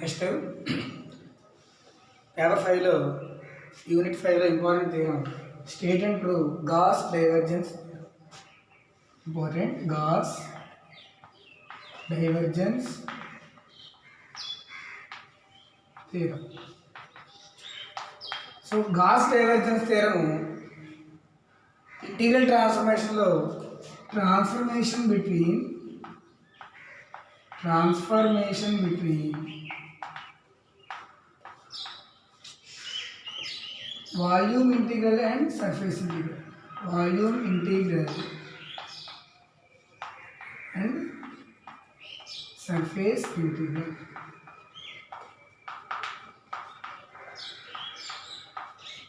Next paper 5లో unit 5లో important theorem state and prove Gauss divergence. Important Gauss divergence theorem. So Gauss divergence థియరము integral ట్రాన్స్ఫర్మేషన్లో transformation between volume integral and surface integral. Volume integral and surface integral.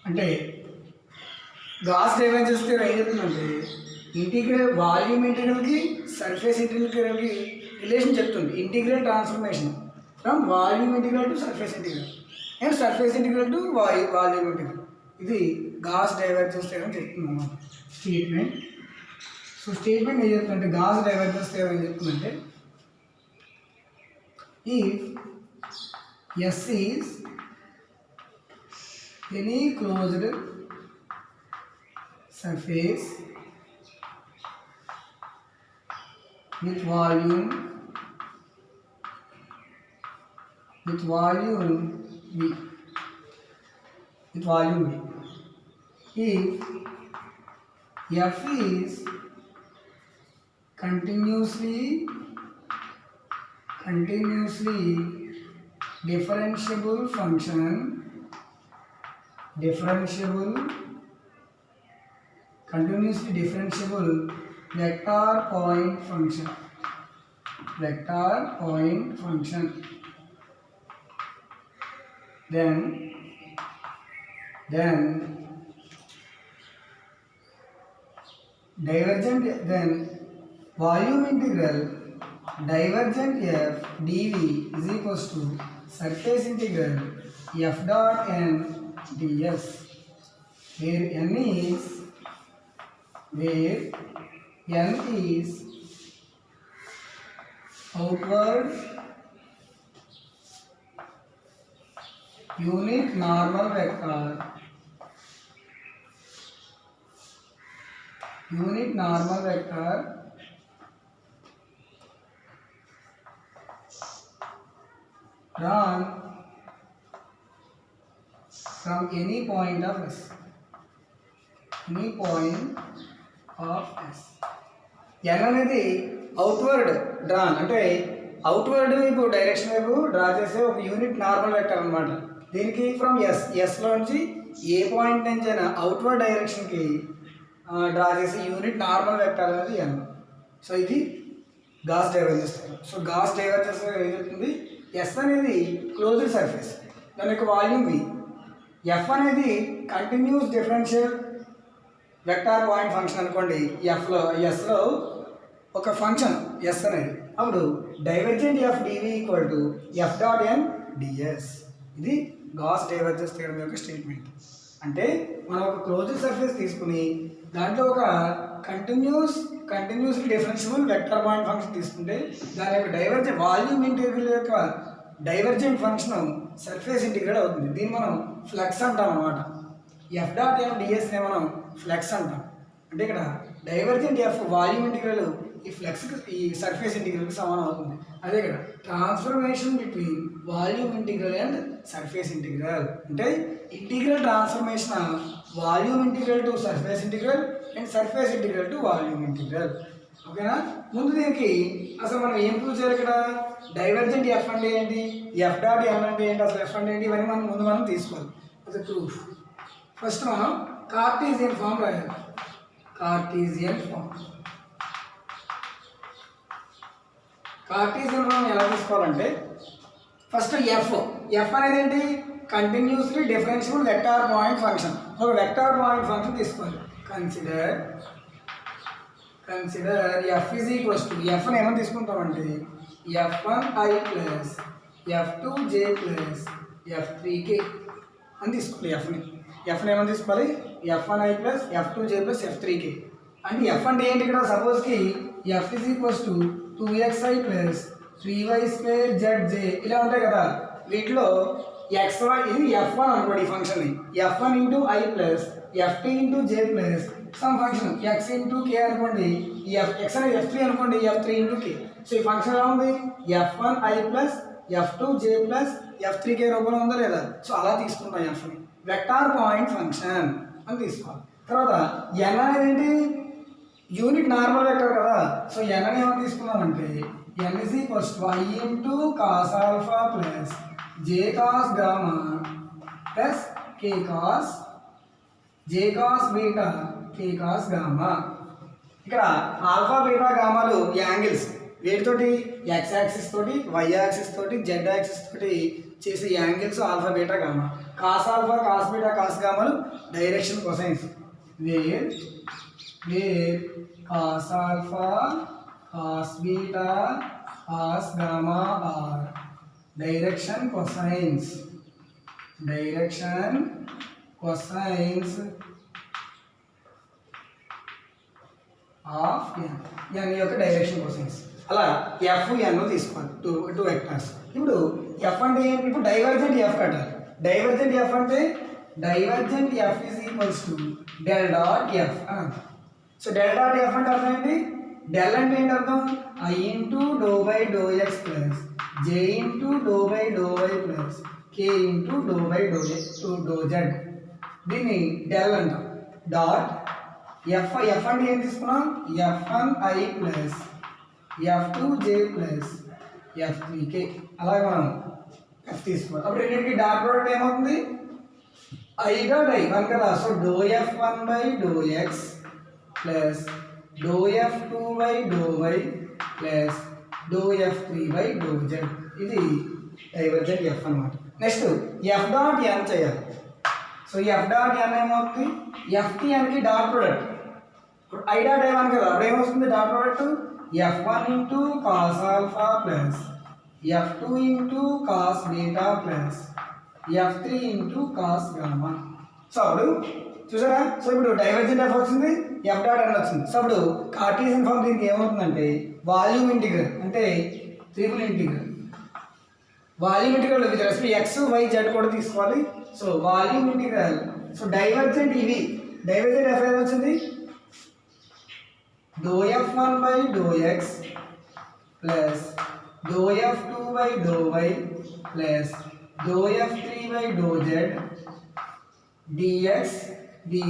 అంటే Gauss divergence theorem ఏం చెప్తుందంటే integral volume ఇంటిగ్రల్కి surface ఇంటిగ్రల్కి relation చెప్తుంది. Integral transformation from volume integral to surface integral and surface integral to volume integral. ఇది Gauss divergence theorem చెప్తుంది అన్నమాట statement. So statement ఏం చెప్తుందంటే గాస్ డైవర్జెన్స్ థియరం ఏం చెప్తుందంటే if S is any closed surface with volume V if f is continuously differentiable function, continuously differentiable vector point function, then volume integral divergent f dv is equals to surface integral f dot n ds, where n is outward unit normal vector drawn from any point of S. n అనేది outward drawn అంటే outward వైపు direction వైపు draw చేసే ఒక unit normal vector అనమాట. దీనికి from ఎస్లోంచి A point నుంచి అయినా అవుట్వర్డ్ డైరెక్షన్కి డ్రా చేసే యూనిట్ నార్మల్ వెక్టర్ అనేది n. సో ఇది Gauss divergence. So Gauss divergence ఏం చెప్తుంది, ఎస్ అనేది క్లోజ్డ్ సర్ఫేస్, దాని యొక్క వాల్యూమ్ v. ఎఫ్ అనేది continuous differential vector point function అనుకోండి. ఎస్లో ఒక ఫంక్షన్ ఎస్ అనేది, అప్పుడు divergent F DV equal to F dot N ds. ఇది గాస్ డైవర్జెన్స్ థియరం యొక్క స్టేట్మెంట్. అంటే మనం ఒక క్లోజ్డ్ సర్ఫేస్ తీసుకుని దాంట్లో ఒక continuously differentiable vector point function తీసుకుంటే దాని యొక్క వాల్యూమ్ ఇంటిగ్రల్ యొక్క డైవర్జెంట్ ఫంక్షన్ సర్ఫేస్ ఇంటిగ్రల్ అవుతుంది. దీన్ని మనం ఫ్లక్స్ అంటాం అనమాట. ఎఫ్ డాట్ ఎన్ డిఎస్ని మనం ఫ్లక్స్ అంటాం. అంటే ఇక్కడ డైవర్జెంట్ ఎఫ్ వాల్యూమ్ ఇంటిగ్రల్ ఈ ఫ్లక్స్కి ఈ సర్ఫేస్ ఇంటిగ్రల్కి సమానం అవుతుంది. అదే ఇక్కడ transformation between volume integral and surface integral అంటే integral transformation of volume integral to surface integral and surface integral to volume integral. ఓకేనా? ముందు దీనికి అసలు మనం ఏం ప్రూవ్ చేయాలి? ఇక్కడ డైవర్జెంట్ ఎఫ్ అంటే ఏంటి, ఎఫ్ డాట్ ఎన్ అంటే ఏంటి, అసలు ఎఫ్ అంటే ఏంటి, ఇవన్నీ మనం తీసుకోవాలి. అది ప్రూఫ్. ఫస్ట్ మనం కార్టీజియన్ ఫామ్ రాయాలి. కార్టీజియన్ ఫామ్ ఎలా తీసుకోవాలంటే ఫస్ట్ ఎఫ్ అనేది ఏంటి, continuously differentiable vector point function. ఒక వెక్టార్ పాయింట్ ఫంక్షన్ తీసుకోవాలి. Consider F is equals to ఎఫ్ని ఏమని తీసుకుంటామంటే f1i plus f2j plus f3k అని తీసుకోవాలి. ఎఫ్ని ఏమని తీసుకోవాలి, f1i plus f2j plus f3k. అంటే ఎఫ్ అంటే ఏంటి, ఇక్కడ సపోజ్కి f is equals to 2xi plus 3y square zj ఇలా ఉంటాయి కదా. వీటిలో xy ఇది f1 అనుకోండి ఈ ఫంక్షన్ని f1 into i plus ft into j plus some function x into k అనుకోండి ఈ x అనేది f3 అనుకోండి f3 ఇంటూ కే. సో ఈ ఫంక్షన్ ఎలా ఉంది f1 i plus f2 j plus f3 k రూపంలో ఉందా లేదా. సో అలా తీసుకుంటాం f ని వెక్టార్ పాయింట్ ఫంక్షన్ అని తీసుకోవాలి. తర్వాత n అనేది ఏంటి యూనిట్ నార్మల్ వెక్టర్ కదా. సో n అని ఏమని తీసుకున్నామంటే n is equals to I into cos alpha plus j cos gamma plus k cos j cos beta k cos gamma. ఇక్కడ ఆల్ఫా బీటా గామాలు యాంగిల్స్ వేటితోటి x యాక్సిస్ తోటి y axis తోటి z axis తోటి చేసే angles alpha beta gamma. Cos alpha cos beta cos గామాలు direction cosines where cos alpha cos beta cos gamma are direction cosines of n యొక్క direction cosines. అలా f n తీసుకోవాలి two vectors. ఇప్పుడు f అంటే ఏంటి ఇప్పుడు డైవర్జెంట్ f కట్టాలి. Divergent f అంటే divergent f is equals to del dot f అని. సో డెల్ డాట్ ఎఫ్ అంటే అర్థం ఏంటి డెల్ అంటే ఏంటి అర్థం i into do by do x plus j into do by do y plus k into do by do z. దీన్ని del అంటాం. Dot F అంటే ఏం తీసుకున్నాం f1 i plus f2 j plus f3 k. అలాగే మనం F తీసుకోవాలి. అప్పుడు రెండింటికి డాట్ ప్రోడక్ట్ ఏమవుతుంది ఐ డాట్ ఐ వన్ కదా. So do f1 by do x plus do f2 by do y plus do f3 by do z. ఇది divergent f అన్నమాట. Next f dot n చేయాలి. So f dot n ఏమవుతుంది f nకి dot product. ఇప్పుడు i dot i one కదా అప్పుడు ఏమొస్తుంది dot product f1 into cos alpha plus f2 into cos beta plus f3 into cos gamma. So అప్పుడు చూసారా. So ఇప్పుడు డైవర్జెంట్ ఎఫ్ వచ్చింది ఎఫ్ డాట్ అని వచ్చింది. సో అప్పుడు కార్టీసియన్ ఫార్మ్ దీనికి ఏమవుతుందంటే వాల్యూమ్ ఇంటిగ్రల్ అంటే triple integral. Volume integral with respect x y z కూడా తీసుకోవాలి. So volume integral. So divergent ఇవి డైవర్జెంట్ ఎఫ్ ఏది వచ్చింది డో f1 by do x plus do f2 by do y plus do f3 by do z dx dy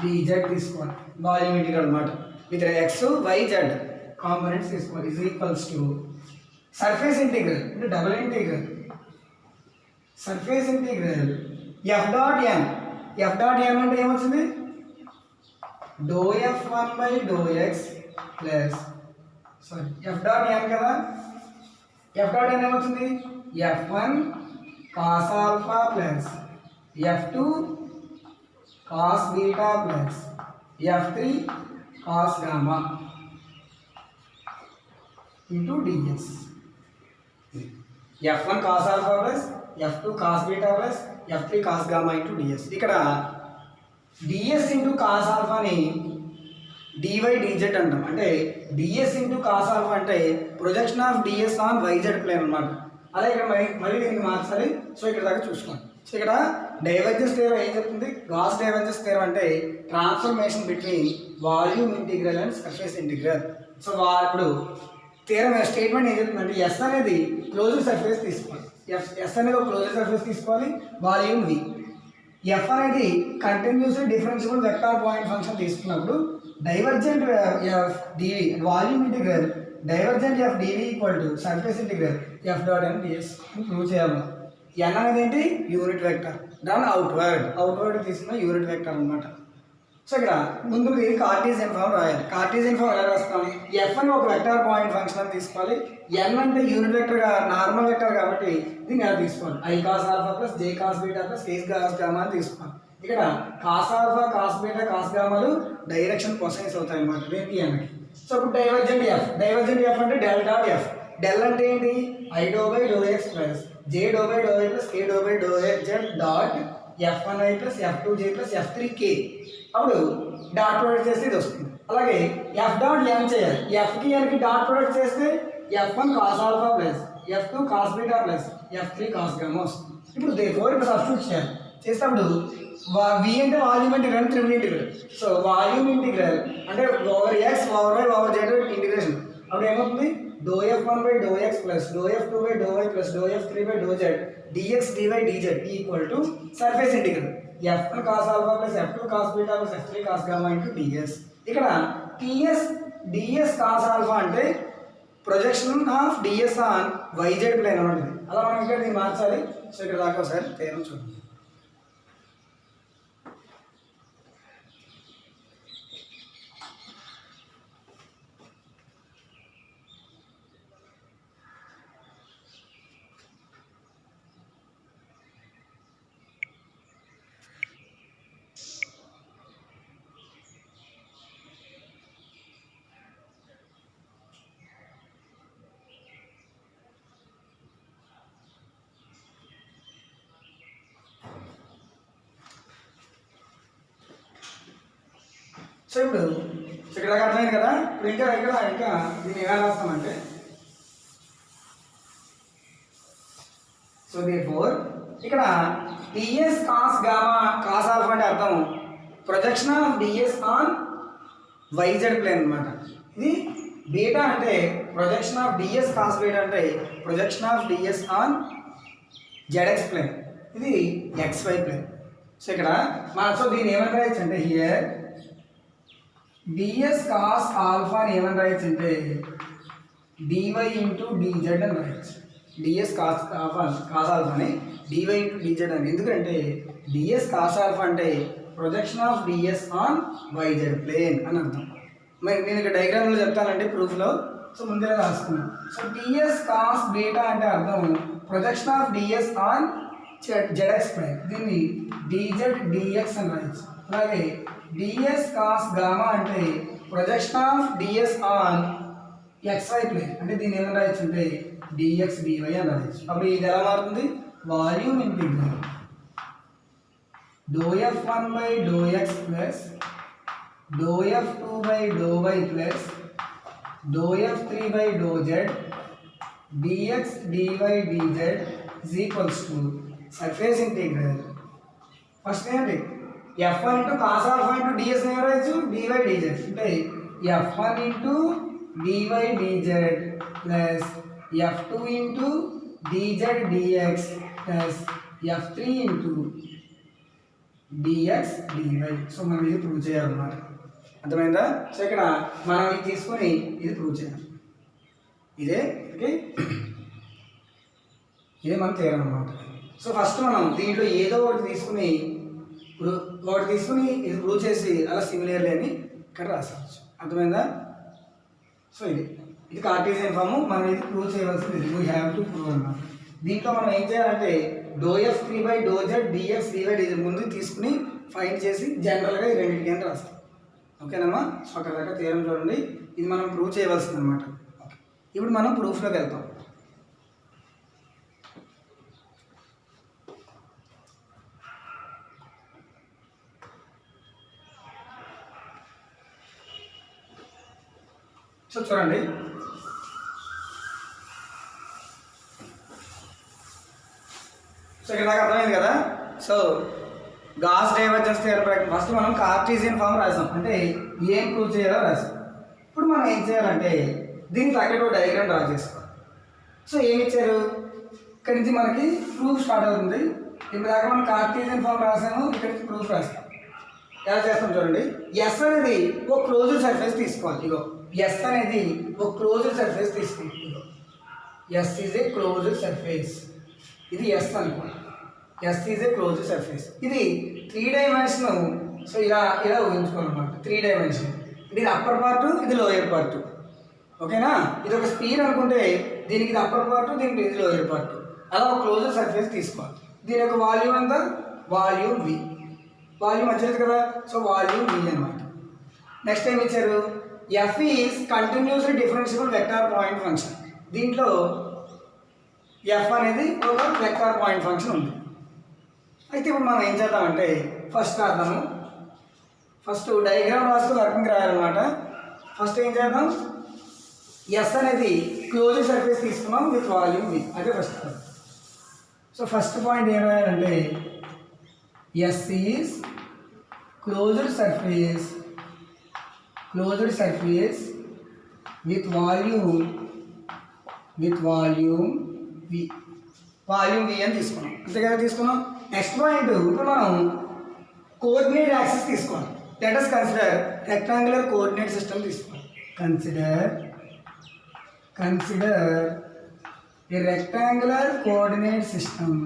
dz తీసుకోవాలి. Volume integral అన్నమాట with x y z components తీసుకోవాలి. Is equals to surface integral అంటే double integral surface integral f dot n. F dot ఎన్ అంటే ఏమొచ్చింది డో f1 by do x plus sorry f dot n కదా. F dot n ఏమొచ్చింది f1 cos alpha plus f2 cos beta plus f3 cos gamma into ds. f1 cos alpha plus f2 cos beta plus f3 cos gamma into ds. ఇక్కడ ds into cos alpha ని dy dz అంటాం. అంటే ds into cos alpha అంటే projection of ds on yz plane అన్నమాట. అదే ఇక్కడ మళ్ళీ దీనికి మార్చాలి. సో ఇక్కడ దాకా చూసుకోండి. సో ఇక్కడ డైవర్జెన్స్ థియరం ఏం చెప్తుంది గాస్ డైవర్జెన్స్ థియరం అంటే transformation between volume integral and surface integral. So ఇప్పుడు థియరం స్టేట్మెంట్ ఏం చెప్తుంది అంటే ఎస్ అనేది క్లోజ్డ్ సర్ఫేస్ తీసుకోవాలి. ఎస్ అనేది ఒక క్లోజ్డ్ సర్ఫేస్ తీసుకోవాలి వాల్యూమ్ వి. ఎఫ్ అనేది continuous differentiable vector point function తీసుకున్నప్పుడు divergent F d v volume integral divergent F DV equal to surface integral f dot N d s prove చేయాలి. N అనేది ఏంటి unit vector దాని outward తీసుకున్న unit vector అన్నమాట. So ఇక్కడ ముందు ఇది కార్టీసియన్ ఫామ్ రాయాలి. కార్టీసియన్ ఫామ్ ఎలా రాస్తాం ఎఫ్ అని ఒక వెక్టర్ పాయింట్ ఫంక్షన్ అని తీసుకోవాలి. ఎన్ అంటే యూనిట్ వెక్టర్గా నార్మల్ వెక్టర్ కాబట్టి దీన్ని ఎలా తీసుకోవాలి i cos alpha plus j cos beta plus k cos gamma అని తీసుకోవాలి. ఇక్కడ cos alpha cos beta cos గామాలు డైరెక్షన్ కొసైన్స్ అవుతాయి అన్నమాట దేనికి ఎన్కి. సో ఇప్పుడు డైవర్జెంట్ ఎఫ్ అంటే డెల్ డాట్ ఎఫ్. డెల్ అంటే ఏంటి ఐ డో by do x plus j డో by do y plus k డో by do z dot f1 i plus f2 j plus f3 k. అప్పుడు డాట్ ప్రొడక్ట్ చేస్తే ఇది వస్తుంది. అలాగే ఎఫ్ డాట్ ఎన్ చేయాలి. ఎఫ్కి ఎన్కి డాట్ ప్రొడక్ట్ చేస్తే F1 cos alpha plus F2 cos beta plus F3 cos gamma వస్తుంది. ఇప్పుడు ఇప్పుడు సబ్స్టిట్యూట్ చేయాలి. చేసినప్పుడు వి అంటే volume integral, triple integral. So volume integral అంటే over x over y over z integration. అప్పుడు ఏమవుతుంది? డో F1 by do x plus do F2 by do y plus do F3 by do z dx dy dz equal to surface integral F1 cos alpha plus F2 cos beta plus F3 cos gamma into ds. ఇక్కడ ds cos alpha అంటే projection of DS on YZ plane అనేది. అలా మనం ఇక్కడ దీన్ని మార్చాలి. So ఇక్కడ దాకా ఒకసారి తేరం చూడండి. సో ఇప్పుడు ఇక్కడ అర్థమైంది కదా. ఇప్పుడు ఇంకా దీన్ని ఎలా రాస్తామంటే సో దేర్ఫోర్ ఇక్కడ d s cos gamma cos alpha అంటే అర్థం projection of DS on YZ plane అనమాట. ఇది బీటా అంటే projection of d s cos beta అంటే projection of DS on ZX plane. ఇది ఎక్స్వై ప్లేన్. సో ఇక్కడ సో దీన్ని ఏమని రాయొచ్చు అంటే హియర్ ds కాస్ ఆల్ఫా అని ఏమని రాయొచ్చు అంటే dy ఇంటూ dz అని రాయొచ్చు. ds కాస్ ఆల్ఫాని dy ఇంటూ dz అని. ఎందుకంటే ds కాస్ ఆల్ఫా అంటే projection of ds on YZ plane అని అర్థం. మరి నేను ఇక్కడ డయాగ్రామ్లో చెప్తానంటే ప్రూఫ్లో. సో ముందే రాసుకున్నాను. సో ds కాస్ బీటా అంటే అర్థం projection of ds on ZX plane. దీన్ని dz dx అని రాయొచ్చు. అలాగే ds కాస్ గామా అంటే projection of ds on xy plane. అంటే దీన్ని ఏమని రాయొచ్చు అంటే dx dy అని రాయొచ్చు. అప్పుడు ఇది ఎలా మారుతుంది? Volume integral do F1 by do x plus do F2 by do y plus do F3 by do z dx dy dz is equals to surface integral. First ఏంటి? F1 into cos alpha into ds ఏం రాయొచ్చు? dy dz అంటే F1 into dy dz plus F2 into dz dx plus F3 into dx dy. So మనం ఇది prove చేయాలన్నమాట. అర్థమైందా? So ఇక్కడ మనం ఇది తీసుకొని ఇది ప్రూవ్ చేయాలి. ఇదే మన థియరం అన్నమాట. సో ఫస్ట్ మనం దీంట్లో ఏదో ఒకటి తీసుకుని ఇది ప్రూవ్ చేసి అలా సిమిలర్లీ అని ఇక్కడ రాసుకోవచ్చు. అర్థమైందా? సో ఇది కార్టీసియన్ ఫామ్. మనం ఇది ప్రూవ్ చేయవలసింది వీ హ్యావ్ టు ప్రూవ్ అన్నమాట. దీంట్లో మనం ఏం చేయాలంటే do F3 by do Z dx dy dz ముందు తీసుకుని ఫైండ్ చేసి జనరల్గా ఈ రెండింటికి అని రాస్తాం. ఓకేనమ్మా? సో అక్కడ దాకా థియరం చూడండి. ఇది మనం ప్రూవ్ చేయవలసింది అనమాట. ఇప్పుడు మనం ప్రూఫ్లోకి వెళ్తాం. సో చూడండి, సో ఇక్కడ నాకు అర్థమైంది కదా. సో గాస్ డైవర్జెన్స్ థియరం ప్రకారం ఫస్ట్ మనం కార్టీసియన్ ఫామ్ రాసాం. అంటే ఏం ప్రూవ్ చేయాలో రాసాం. ఇప్పుడు మనం ఏం చేయాలంటే దీనికి తగ్గట్టు డయాగ్రామ్ డ్రా చేసుకోవాలి. సో ఏమి ఇచ్చారు? ఇక్కడి నుంచి మనకి ప్రూఫ్ స్టార్ట్ అవుతుంది. ఇప్పుడు దాకా మనం కార్టీసియన్ ఫామ్ రాసాము. ఇక్కడి నుంచి ప్రూఫ్ రాస్తాం. ఎలా చేస్తాం చూడండి. ఎస్ అనేది ఒక క్లోజ్డ్ సర్ఫేస్ తీసుకోవాలి. ఇగో ఎస్ అనేది ఒక క్లోజ్డ్ సర్ఫేస్ తీసుకోవాలి. ఇగో s is a closed surface. ఇది ఎస్ అనుకోండి. S is a closed surface. ఇది 3 డైమెన్షన్. సో ఇలా ఊహించుకోవాలన్నమాట. 3 డైమెన్షన్. ఇది అప్పర్ పార్ట్, ఇది లోయర్ పార్ట్. ఓకేనా? ఇది ఒక స్పీర్ అనుకుంటే దీనికి ఇది అప్పర్ పార్ట్, దీనికి ఇది లోయర్ పార్ట్. అలా ఒక క్లోజ్డ్ సర్ఫేస్ తీసుకోవాలి. దీని యొక్క వాల్యూమ్ అంతా వాల్యూమ్ వి. వాల్యూమ్ వచ్చేది కదా. సో వాల్యూమ్ వి అనమాట. నెక్స్ట్ ఏం ఇచ్చారు? F is continuously differentiable vector point function. దీంట్లో ఎఫ్ అనేది ఒక వెక్టార్ పాయింట్ ఫంక్షన్ ఉంది. అయితే ఇప్పుడు మనం ఏం చేద్దామంటే ఫస్ట్ రాద్దాము. ఫస్ట్ డయాగ్రామ్ రాస్తూ వర్కింగ్ రాయాలన్నమాట. ఫస్ట్ ఏం చేద్దాం, ఎస్ అనేది క్లోజ్డ్ సర్ఫేస్ తీసుకున్నాం విత్ వాల్యూమ్ వి, అదే ఫస్ట్. సో ఫస్ట్ పాయింట్ ఏం రాయాలంటే s is closed surface with volume v, volume v అని తీసుకున్నాం. అంతేగా తీసుకున్నాం. నెక్స్ట్ పాయింట్, ఇప్పుడు మనం కోఆర్డినేట్ యాక్సిస్ తీసుకోవాలి. Let us consider rectangular coordinate system తీసుకోవాలి. Consider a rectangular coordinate system.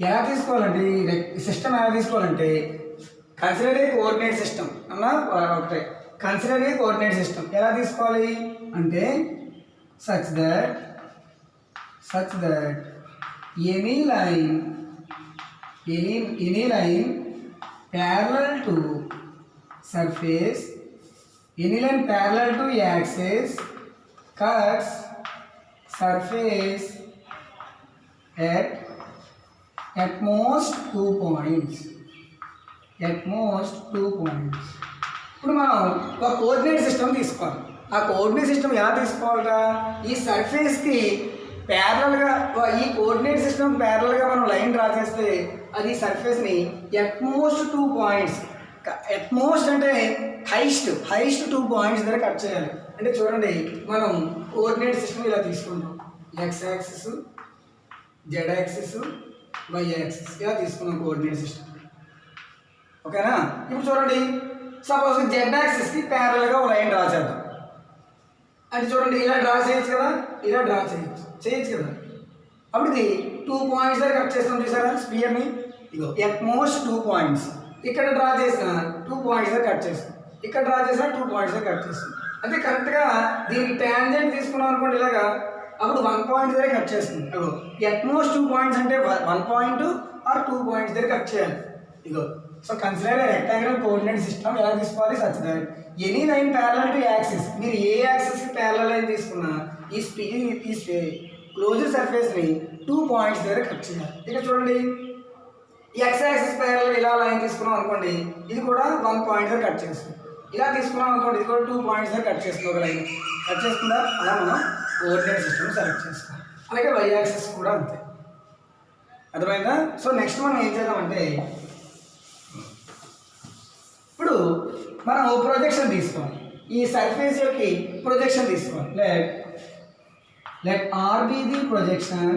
ఎలా తీసుకోవాలంటే ఈ సిస్టమ్ ఎలా తీసుకోవాలంటే కన్సిడర్ ఏ కోఆర్డినేట్ సిస్టమ్ అన్న ఒకటే. కన్సిడర్ ఏ కోఆర్డినేట్ సిస్టమ్ ఎలా తీసుకోవాలి అంటే such that any line parallel to surface, any line parallel to axis cuts surface at most 2 points. ఇప్పుడు మనం ఒక కోఆర్డినేట్ సిస్టమ్ తీసుకోవాలి. ఆ కోఆర్డినేట్ సిస్టమ్ ఎలా తీసుకోవాలిరా, ఈ సర్ఫేస్కి ప్యారలల్గా, ఈ కోఆర్డినేట్ సిస్టమ్ ప్యారలల్గా మనం లైన్ డ్రా చేస్తే అది సర్ఫేస్ని అట్మోస్ట్ 2 పాయింట్స్, అట్మోస్ట్ అంటే హైయెస్ట్ 2 పాయింట్స్ దగ్గర కట్ చేయాలి. అంటే చూడండి, మనం కోఆర్డినేట్ సిస్టమ్ ఇలా తీసుకుంటాం. X axis, z axis, y axis ఇలా తీసుకున్నాం కోఆర్డినేట్ సిస్టమ్. ఓకేనా. ఇప్పుడు చూడండి, సపోజ్ జెడ్ యాక్సిస్కి ప్యారలల్గా ఒక లైన్ డ్రా చేద్దాం. అంటే చూడండి, ఇలా డ్రా చేయొచ్చు కదా, ఇలా డ్రా చేయొచ్చు కదా. అప్పుడు ఇది 2 పాయింట్స్ దగ్గర కట్ చేస్తాం చూసారా స్పియర్ని. ఇగో అట్మోస్ట్ 2 పాయింట్స్. ఇక్కడ డ్రా చేసిన 2 పాయింట్స్ దగ్గర కట్ చేస్తాం, ఇక్కడ డ్రా చేసిన 2 పాయింట్స్ దగ్గర కట్ చేస్తాం. అంటే కరెక్ట్గా దీనికి ట్యాంజెంట్ తీసుకున్నాం అనుకోండి ఇలాగా, అప్పుడు 1 పాయింట్ దగ్గర కట్ చేస్తుంది. ఇగో అట్మోస్ట్ 2 పాయింట్స్ అంటే 1 పాయింట్ ఆర్ 2 పాయింట్స్ దగ్గర కట్ చేయాలి. ఇగో so consider rectangular coordinate system ఎలా తీసుకోవాలి, such that any line parallel to axis, మీరు ఏ యాక్సిస్కి ప్యారలల్ లైన్ తీసుకున్నా ఈ క్లోజ్డ్ సర్ఫేస్ని 2 పాయింట్స్ దగ్గర కట్ చేయాలి. ఇక్కడ చూడండి, ఎక్స్ యాక్సిస్ ప్యారలల్ ఇలా లైన్ తీసుకున్నాం అనుకోండి, ఇది కూడా 1 పాయింట్ దగ్గర కట్ చేస్తుంది. ఇలా తీసుకున్నాం అనుకోండి, ఇది కూడా 2 పాయింట్స్ దగ్గర కట్ చేస్తుంది. ఒక లైన్ కట్ చేసుకుందా, అలా మనం కోఆర్డినేట్ సిస్టమ్ సెలెక్ట్ చేసుకోవాలి. అలాగే వై యాక్సిస్ కూడా అంతే. అర్థమైందా. సో నెక్స్ట్ మనం ఏం చేద్దామంటే, ఇప్పుడు మనం ప్రొజెక్షన్ తీసుకోవాలి. ఈ సర్ఫేస్ యొక్క ప్రొజెక్షన్ తీసుకోవాలి. Let R be the projection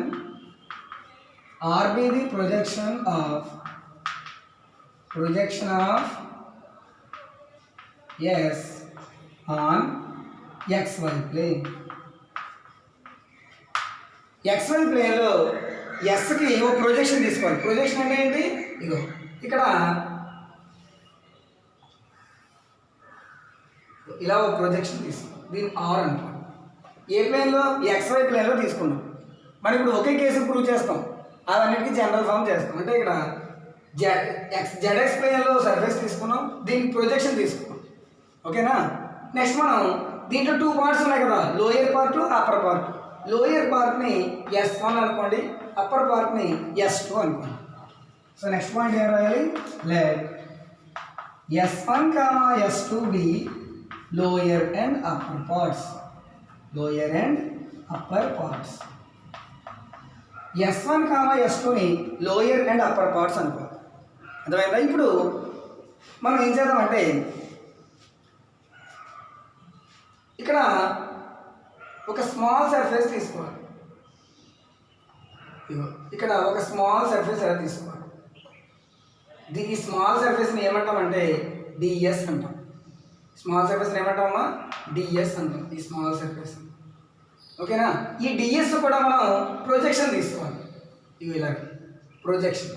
of yes on XY plane. XY ప్లేన్లో ఎస్కి ఓ ప్రొజెక్షన్ తీసుకోవాలి. ప్రొజెక్షన్ అంటే ఏంటి, ఇగో ఇక్కడ ఇలా ఒక ప్రొజెక్షన్ తీసుకోండి, దీన్ని ఆర్ అంటాం. ఏ ప్లేన్లో, XY ప్లేన్లో తీసుకున్నాం. మరి ఇప్పుడు ఒకే కేసు ప్రూవ్ చేస్తాం, అవన్నిటికీ జనరల్ ఫామ్ చేస్తాం. అంటే ఇక్కడ ZX ప్లేన్లో సర్ఫేస్ తీసుకున్నాం, దీనికి ప్రొజెక్షన్ తీసుకున్నాం. ఓకేనా. నెక్స్ట్ మనం దీంట్లో 2 పార్ట్స్ ఉన్నాయి కదా, lower part, upper part. Lower పార్ట్ని S1 అనుకోండి, అప్పర్ పార్ట్ని S2 అనుకోండి. సో నెక్స్ట్ పాయింట్ ఏం రాయాలి, let S1, S2 be lower and upper parts. S1, S2ని లోయర్ అండ్ అప్పర్ పార్ట్స్ అనుకో. అర్థమైందా. ఇప్పుడు మనం ఏం చేద్దామంటే, ఇక్కడ ఒక స్మాల్ సర్ఫేస్ తీసుకోవాలి. ఇక్కడ ఒక స్మాల్ సర్ఫేస్ ఎలా తీసుకోవాలి. ఈ స్మాల్ సర్ఫేస్ని ఏమంటామంటే డిఎస్ అంటాం. స్మాల్ సర్ఫేస్ ఏమంటామా, డిఎస్ అంటాం ఈ స్మాల్ సర్ఫేస్. ఓకేనా. ఈ డిఎస్ కూడా మనం ప్రొజెక్షన్ తీసుకోవాలి. ఇవి ఇలా ప్రొజెక్షన్,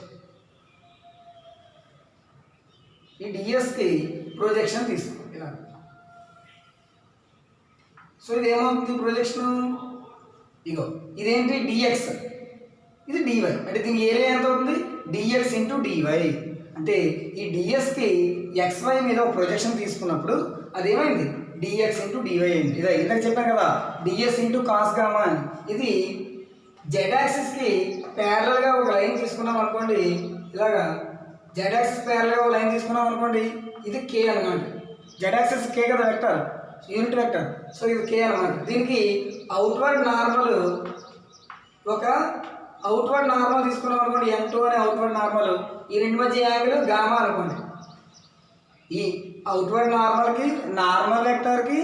ఈ డిఎస్కి ప్రొజెక్షన్ తీసుకోవాలి ఇలా. సో ఇది ఏమవుతుంది ప్రొజెక్షన్, ఇగో ఇదేంటి డిఎక్స్, ఇది డివై. అంటే దీని ఏరియా ఎంత అవుతుంది, డిఎక్స్ ఇంటూ డివై. అంటే ఈ డిఎస్కి XY మీద ఒక ప్రొజెక్షన్ తీసుకున్నప్పుడు అదేమైంది, డిఎక్స్ ఇంటూ డివై అయింది. ఇదే ఇందాక చెప్పాను కదా, డిఎస్ ఇంటూ కాస్ గామా అని. ఇది జెడ్ యాక్సిస్కి ప్యారలల్గా ఒక లైన్ తీసుకున్నాం అనుకోండి, ఇలాగా జెడ్ యాక్సిస్ ప్యారలల్గా ఒక లైన్ తీసుకున్నాం అనుకోండి, ఇది కే అనమాట. జెడ్ యాక్సిస్ కే కదా వెక్టర్, యూనిట్ వెక్టర్. సో ఇది కే అనమాట. దీనికి అవుట్వర్డ్ నార్మల్, ఒక అవుట్వర్డ్ నార్మల్ తీసుకున్నాం అనుకోండి, M2 అనే అవుట్వర్డ్ నార్మల్, ఈ రెండు మధ్య యాంగిల్ గామా అనుకోండి. ఈ అవుట్వర్డ్ నార్మల్కి, నార్మల్ వెక్టర్కి,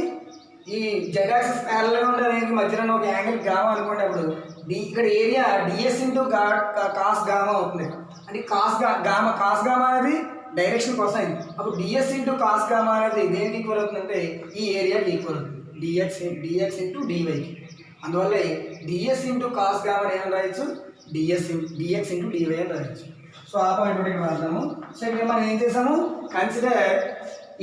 ఈ జెడ్ యాక్సిస్ ప్యారలల్గా ఉండే లైన్కి మధ్యలో ఒక యాంగిల్ గామా అనుకోండి. అప్పుడు ఇక్కడ area ds into cos gamma అవుతుంది. అంటే కాస్ గామా అనేది డైరెక్షన్ కొసైన్. అప్పుడు డిఎస్ ఇంటూ కాస్ గామా అనేది దేనికి ఈక్వల్ అవుతుందంటే ఈ ఏరియాకి ఈక్వల్ అవుతుంది, డిఎక్స్ ఇంటూ డివైకి. అందువల్ల డిఎస్ ఇంటూ కాస్ గామా ఏమని రాయొచ్చు, డిఎక్స్ ఇంటూ డివై అని రాయొచ్చు. సో ఆ పాయింట్ ఒకటి రాద్దాము. సో ఇక్కడ మనం ఏం చేసాము, consider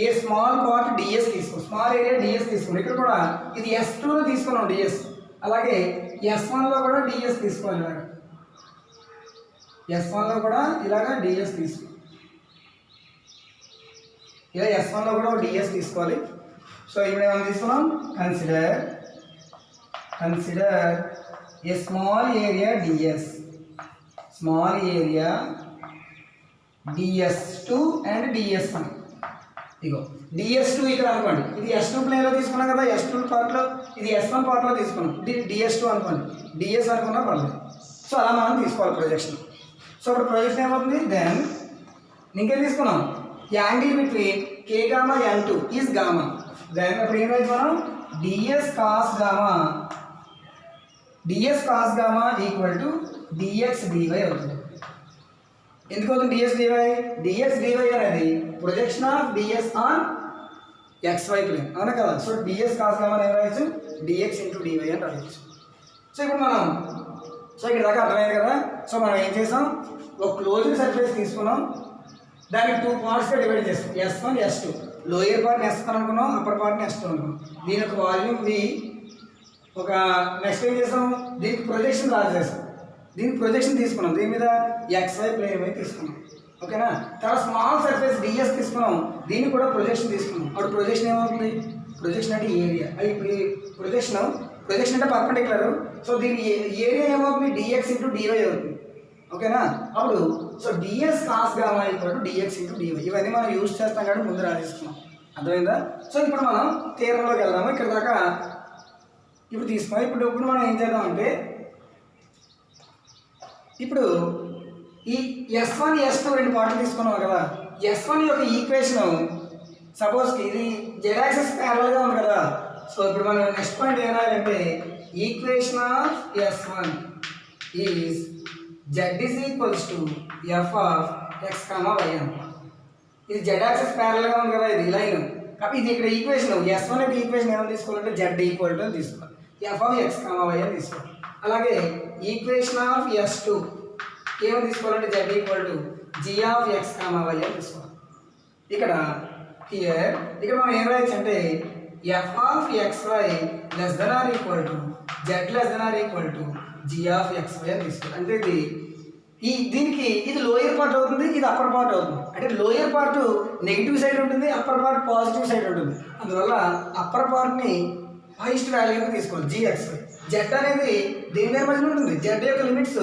a small part ds తీసుకో, స్మాల్ ఏరియా డిఎస్ తీసుకోండి. ఇక్కడ కూడా ఇది S2లో తీసుకున్నాం డిఎస్, అలాగే S1లో కూడా డిఎస్ తీసుకోవాలి. ఇలాగ S1లో కూడా ఇలాగా డిఎస్ తీసుకో, ఇలా S1లో కూడా ఒక డిఎస్ తీసుకోవాలి. సో ఇప్పుడు ఏమైనా తీసుకున్నాం, consider a small area ds, small area DS2 and DS1. ఇగో DS2 ఇక్కడ అనుకోండి, ఇది S2 ప్లేన్లో తీసుకున్నాం కదా, S2 పార్ట్లో, ఇది S1 పార్ట్లో తీసుకున్నాం, DS2 అనుకోండి, DS అనుకున్నా పర్లేదు. సో అలా మనం తీసుకోవాలి ప్రొజెక్షన్. సో ఇప్పుడు ప్రొజెక్షన్ ఏమవుతుంది, దెన్ ఇంకేం తీసుకున్నాం, angle between K gamma N2 is gamma. Then అప్పుడు ఏం రాయొచ్చు మనం, DS cos gamma equal to DX dy అవుతుంది. ఎందుకు అవుతుంది dx dy అనేది projection of ds on xy plane, అవునా కదా. సో ds cos గామా ఏం రాయొచ్చు, dx ఇంటూ dy అని రాయొచ్చు. సో ఇప్పుడు మనం, సో ఇక్కడ దాకా అర్థమైంది కదా. సో మనం ఏం చేసాం, ఒక క్లోజ్డ్ సర్ఫేస్ తీసుకున్నాం, దానికి 2 పార్ట్స్గా డివైడ్ చేస్తాం, S1 S2. లోయర్ పార్ట్ని S1 అనుకున్నాం, అప్పర్ పార్ట్ని S2 అనుకున్నాం. దీని యొక్క వాల్యూమ్ V. ఒక నెక్స్ట్ ఏం చేస్తాం, దీనికి ప్రొజెక్షన్ రాసేస్తాం, దీనికి ప్రొజెక్షన్ తీసుకున్నాం, దీని మీద XY ప్లేన్ మీద తీసుకున్నాం, ఓకేనా. తర్వాత స్మాల్ సర్ఫేస్ DS తీసుకున్నాం, దీనికి కూడా ప్రొజెక్షన్ తీసుకున్నాం. అప్పుడు ప్రొజెక్షన్ ఏమవుతుంది, ప్రొజెక్షన్ అంటే ఏరియా, అది ప్రొజెక్షన్ అంటే పర్పెండిక్యులర్. సో దీని ఏరియా ఏమవుతుంది, DX ఇంటూ DY అవుతుంది, ఓకేనా. అప్పుడు so DS cos gamma equal to DX into DY. ఇవన్నీ మనం యూజ్ చేస్తాం కాబట్టి ముందు రాసేసుకున్నాం, అర్థమైందా. సో ఇప్పుడు మనం థియరంలోకి వెళ్దాము. ఇక్కడ దాకా ఇప్పుడు తీసుకున్నాం. ఇప్పుడు మనం ఏం చేద్దామంటే, ఇప్పుడు ఈ S1 S2 రెండు పార్ట్లు తీసుకున్నాం కదా, S1 యొక్క ఈక్వేషన్ సపోజ్ ఇది జెడ్ యాక్సిస్ ప్యారలల్గా ఉంది కదా. సో ఇప్పుడు మనం నెక్స్ట్ పాయింట్ ఏం రాయాలంటే, equation of S1 is Z is equals to F of X, Y అని. ఇది జెడ్ యాక్సిస్ ప్యారలల్గా ఉంది కదా, ఇది లైన్. కాబట్టి ఇది ఇక్కడ ఈక్వేషన్ S1 యొక్క ఈక్వేషన్ ఏమైనా తీసుకోవాలంటే Z ఈక్వల్ టు తీసుకోవాలి, F ఆఫ్ X, Y అని తీసుకోవాలి. అలాగే ఈక్వేషన్ ఆఫ్ S2 ఏమని తీసుకోవాలంటే Z equal to G of X, Y అని తీసుకోవాలి. ఇక్కడ మనం ఏం రాయొచ్చు అంటే, F of XY less than or equal to Z less than or equal to G of XY అని తీసుకోవాలి. అంటే దీనికి ఇది లోయర్ పార్ట్ అవుతుంది, ఇది అప్పర్ పార్ట్ అవుతుంది. అంటే లోయర్ పార్ట్ నెగిటివ్ సైడ్ ఉంటుంది, అప్పర్ పార్ట్ పాజిటివ్ సైడ్ ఉంటుంది. అందువల్ల అప్పర్ పార్ట్ని హైయెస్ట్ వాల్యూగా తీసుకోవాలి, GXY. Z అనేది దేని మధ్యలో ఉంటుంది, Z యొక్క లిమిట్స్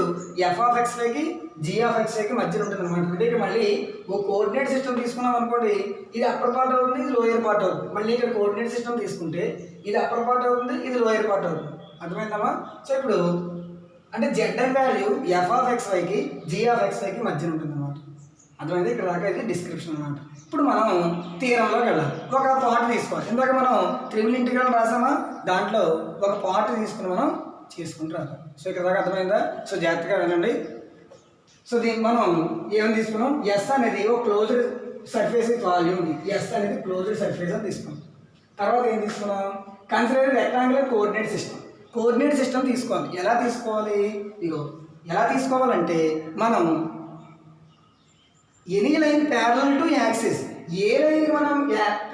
F ఆఫ్ XYకి G ఆఫ్ XYకి మధ్యలో ఉంటుంది అనమాట. అంటే ఇక్కడ మళ్ళీ ఒక కోఆర్డినేట్ సిస్టమ్ తీసుకున్నాం అనుకోండి, ఇది అప్పర్ పార్ట్ అవుతుంది, ఇది లోయర్ పార్ట్ అవుతుంది. మళ్ళీ ఇక్కడ కోఆర్డినేట్ సిస్టమ్ తీసుకుంటే ఇది అప్పర్ పార్ట్ అవుతుంది, ఇది లోయర్ పార్ట్ అవుతుంది, అర్థమైందమ్మా. సో ఇప్పుడు అంటే Zn వాల్యూ F ఆఫ్ XYకి G ఆఫ్ XYకి మధ్యలో ఉంటుంది అనమాట, అర్థమైంది. ఇక్కడ దాకా అయితే డిస్క్రిప్షన్ అనమాట. ఇప్పుడు మనం థియరంలోకి వెళ్ళాలి. ఒక పార్ట్ తీసుకోవాలి. ఇందాక మనం ట్రిపుల్ ఇంటిగ్రల్ రాసామా, దాంట్లో ఒక పార్ట్ తీసుకుని మనం చేసుకుంటూ రాసాం. సో ఇక్కడ దాకా అర్థమైందా. సో జాగ్రత్తగా వినండి. సో దీన్ని మనం ఏమని తీసుకున్నాం, S అనేది ఒక closed surface with volume, S అనేది క్లోజ్డ్ సర్ఫేస్ అని తీసుకున్నాం. తర్వాత ఏం తీసుకున్నాం, కన్సిడర్ రెక్టాంగులర్ కోఆర్డినేట్ సిస్టమ్ తీసుకోవాలి. ఎలా తీసుకోవాలి, ఇగో ఎలా తీసుకోవాలంటే, మనం any line parallel to axis, A line మనం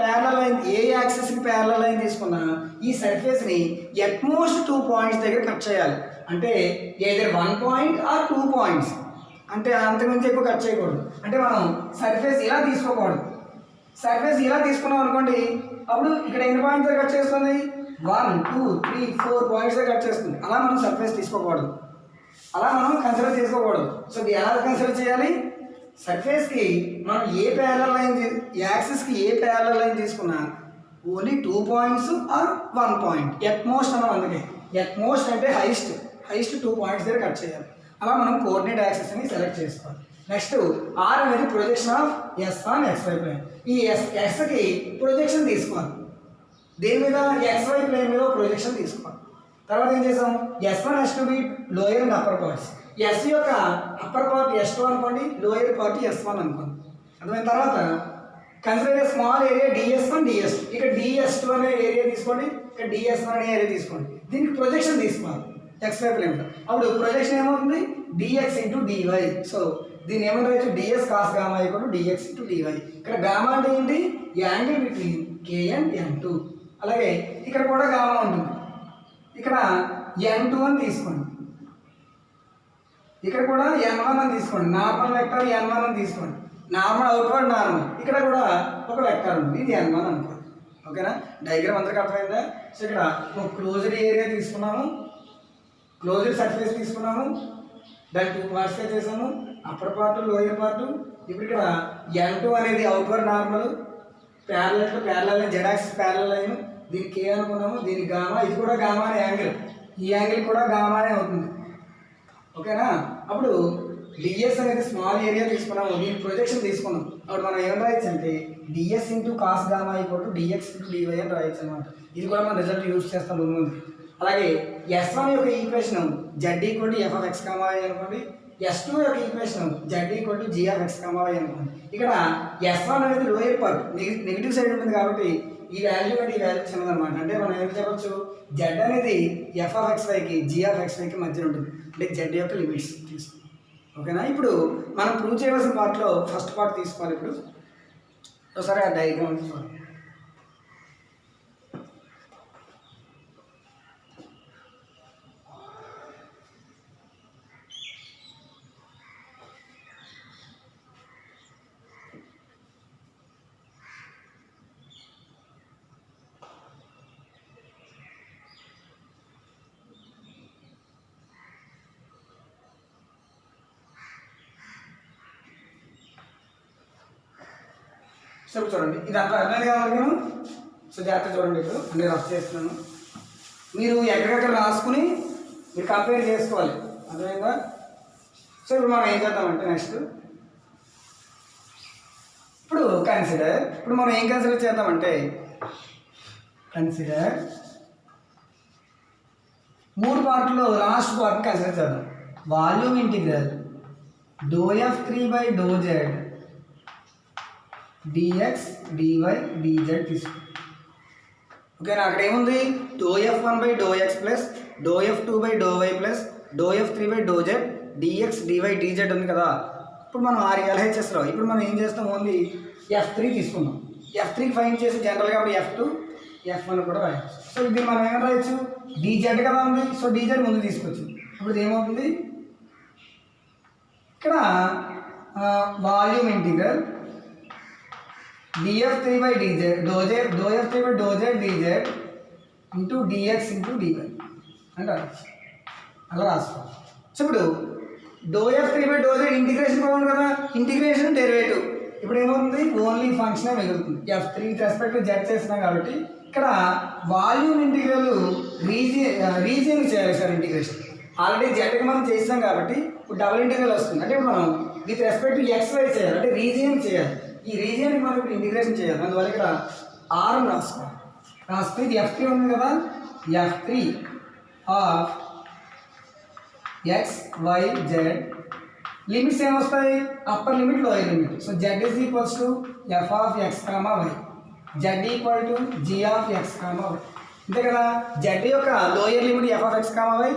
ప్యారలల్ లైన్, ఏ యాక్సిస్కి ప్యారలల్ లైన్ తీసుకున్నా ఈ సర్ఫేస్ని అట్మోస్ట్ 2 పాయింట్స్ దగ్గర కట్ చేయాలి. అంటే ఏదైనా 1 పాయింట్ ఆర్ 2 పాయింట్స్, అంటే అంతకుమించి ఎక్కువ కట్ చేయకూడదు. అంటే మనం సర్ఫేస్ ఇలా తీసుకోకూడదు. సర్ఫేస్ ఇలా తీసుకున్నాం అనుకోండి, అప్పుడు ఇక్కడ ఎన్ని పాయింట్స్ కట్ చేస్తుంది, 1 2 3 4 పాయింట్స్ కట్ చేస్తుంది. అలా మనం సర్ఫేస్ తీసుకోకూడదు. అలా మనం కన్సిడర్ చేసుకోకూడదు. సో ఇది ఎలా కన్సిడర్ చేయాలి? సర్ఫేస్కి మనం ఏ ప్యారలల్ లైన్ యాక్సిస్కి ఏ ప్యారలల్ లైన్ తీసుకున్నా only 2 points or 1 point at most అన్నాం. అందుకే ఎట్ మోస్ట్ అంటే హైయెస్ట్ 2 పాయింట్స్ దగ్గర కట్ చేయాలి. అలా మనం కోఆర్డినేట్ యాక్సిస్ని సెలెక్ట్ చేసుకోవాలి. నెక్స్ట్ ఆర్ అనేది projection of yes on XY plane. ఈ ఎస్కి ప్రొజెక్షన్ తీసుకోవాలి. దేని మీద? XY ప్లేన్ మీద ప్రొజెక్షన్ తీసుకోవాలి. తర్వాత ఏం చేసాం? S1 has to be lower and upper parts. S యొక్క అప్పర్ పార్ట్ S2 అనుకోండి, లోయర్ పార్ట్ S1 అనుకోండి. అర్థమైన తర్వాత consider small area DS1 DS2. ఇక్కడ DS2 అనే ఏరియా తీసుకోండి, ఇక్కడ DS1 అనే ఏరియా తీసుకోండి. దీనికి ప్రొజెక్షన్ తీసుకోవాలి XY ప్లేన్ మీద. అప్పుడు ప్రొజెక్షన్ ఏమవుతుంది? dx into dy. సో దీన్ని ఏమంటారు? ds cos gamma equal to dx into dy. ఇక్కడ గామా అంటే ఏంటి? Angle between K and N2. అలాగే ఇక్కడ కూడా గామా ఉంటుంది. ఇక్కడ N2 అని తీసుకోండి, ఇక్కడ కూడా N1 అని తీసుకోండి. నార్మల్ వెక్టర్ N1 అని తీసుకోండి. నార్మల్ అవుట్వర్డ్ నార్మల్ ఇక్కడ కూడా ఒక వెక్టర్ ఉంది, ఇది N1 అనుకోండి. ఓకేనా? డయాగ్రామ్ అందరికీ అర్థమైందా? సో ఇక్కడ ఒక క్లోజ్డ్ ఏరియా తీసుకున్నాము, క్లోజ్డ్ సర్ఫేస్ తీసుకున్నాము, దాన్ని 2 పార్ట్స్గా చేసాము, అప్పర్ పార్ట్ లోయర్ పార్ట్. ఇప్పుడు ఇక్కడ N2 అనేది outward normal, parallel to parallel line, Z axis parallel line, దీనికి K అనుకున్నాము, దీనికి గామా, ఇది కూడా గామా అనే యాంగిల్, ఈ యాంగిల్ కూడా గామానే అవుతుంది. ఓకేనా? అప్పుడు ds అనేది స్మాల్ ఏరియా తీసుకున్నాము, దీని ప్రొజెక్షన్ తీసుకున్నాం. అప్పుడు మనం ఏం రాయొచ్చు అంటే ds into cos gamma equal to dx into dy అని రాయొచ్చు అనమాట. ఇది కూడా మనం రిజల్ట్ యూజ్ చేస్తాం ముందు. అలాగే S1 యొక్క equation z equal to f of x comma y అనుకోండి, S2 యొక్క equation z equal to g of x comma y అనుకోండి. ఇక్కడ S1 అనేది లోయర్ పార్ట్ నెగిటివ్ సైడ్ ఉంటుంది కాబట్టి ఈ వాల్యూ అంటే ఈ వాల్యూ చిన్నదన్నమాట. అంటే మనం ఏం చెప్పచ్చు? z అనేది f ఆఫ్ xyకి g ఆఫ్ xyకి మధ్య ఉంటుంది. అంటే z యొక్క లిమిట్స్ తీసుకుంటాం. ఓకేనా? ఇప్పుడు మనం ప్రూవ్ చేయవలసిన పార్ట్లో ఫస్ట్ పార్ట్ తీసుకోవాలి. ఇప్పుడు ఒకసారి ఆ డయాగ్రామ్ చూడండి. సో చూడండి, ఇది అంతా అర్థమైంది కావాలి నేను. సో జాగ్రత్త చూడండి, ఇప్పుడు అన్నీ రఫ్ చేస్తున్నాను. మీరు ఎక్కడికక్కడ రాసుకుని మీరు కంపేర్ చేసుకోవాలి. అర్థమైందా? సో ఇప్పుడు మనం ఏం చేద్దామంటే నెక్స్ట్ ఇప్పుడు మనం ఏం కన్సిడర్ చేద్దామంటే కన్సిడర్ 3 పార్ట్లో లాస్ట్ పార్ట్ కన్సిడర్ చేద్దాం. Volume integral ∂f3/∂z dx dy dz తీసుకో. ఓకేనా? అక్కడ ఏముంది? ∂f1/∂x plus ∂f2/∂y plus ∂f3/∂z dx dy dz ఉంది కదా. ఇప్పుడు మనం LHSలో ఇప్పుడు మనం ఏం చేస్తాం? ఓన్లీ F3 తీసుకుందాం. F3 ఫైండ్ చేసి జనరల్గా అప్పుడు F2 F1 కూడా రాయచ్చు. సో ఇది మనం ఏమైనా రాయొచ్చు? dz కదా ఉంది, సో dz ముందు తీసుకొచ్చు. ఇప్పుడు ఇది ఏమవుతుంది? ఇక్కడ volume integral df3/dz ∂f3/∂z dz into dx into dy అంటే అలా రాసుకోవాలి. సో ఇప్పుడు ∂f3/∂z ఇంటిగ్రేషన్ కూడా ఉంది కదా, ఇంటిగ్రేషన్ డెరివేటివ్. ఇప్పుడు ఏమవుతుంది? ఓన్లీ ఫంక్షన్ మిగులుతుంది. F3 రెస్పెక్ట్ టు z చేసినాం కాబట్టి ఇక్కడ వాల్యూమ్ ఇంటిగ్రల్ రీజియన్ చేయాలి సార్. ఇంటిగ్రేషన్ ఆల్రెడీ జెడ్కి మనం చేసాం కాబట్టి ఇప్పుడు డబుల్ ఇంటిగ్రల్ వస్తుంది. అంటే ఇప్పుడు మనం విత్ రెస్పెక్ట్ టు XY చేయాలి, అంటే రీజియన్ చేయాలి. ఈ రీజియన్కి మనం ఇప్పుడు ఇంటిగ్రేషన్ చేయాలి. అందువల్ల ఇక్కడ R రాసుకోవాలి. రాసుకుని ఇది F3 ఉంది కదా, F3 of x y z limits ఏమొస్తాయి? Upper limit lower limit. So z is equals to f of x comma y, z equal to g of x comma y. అంతే కదా? z యొక్క lower limit f of x comma y,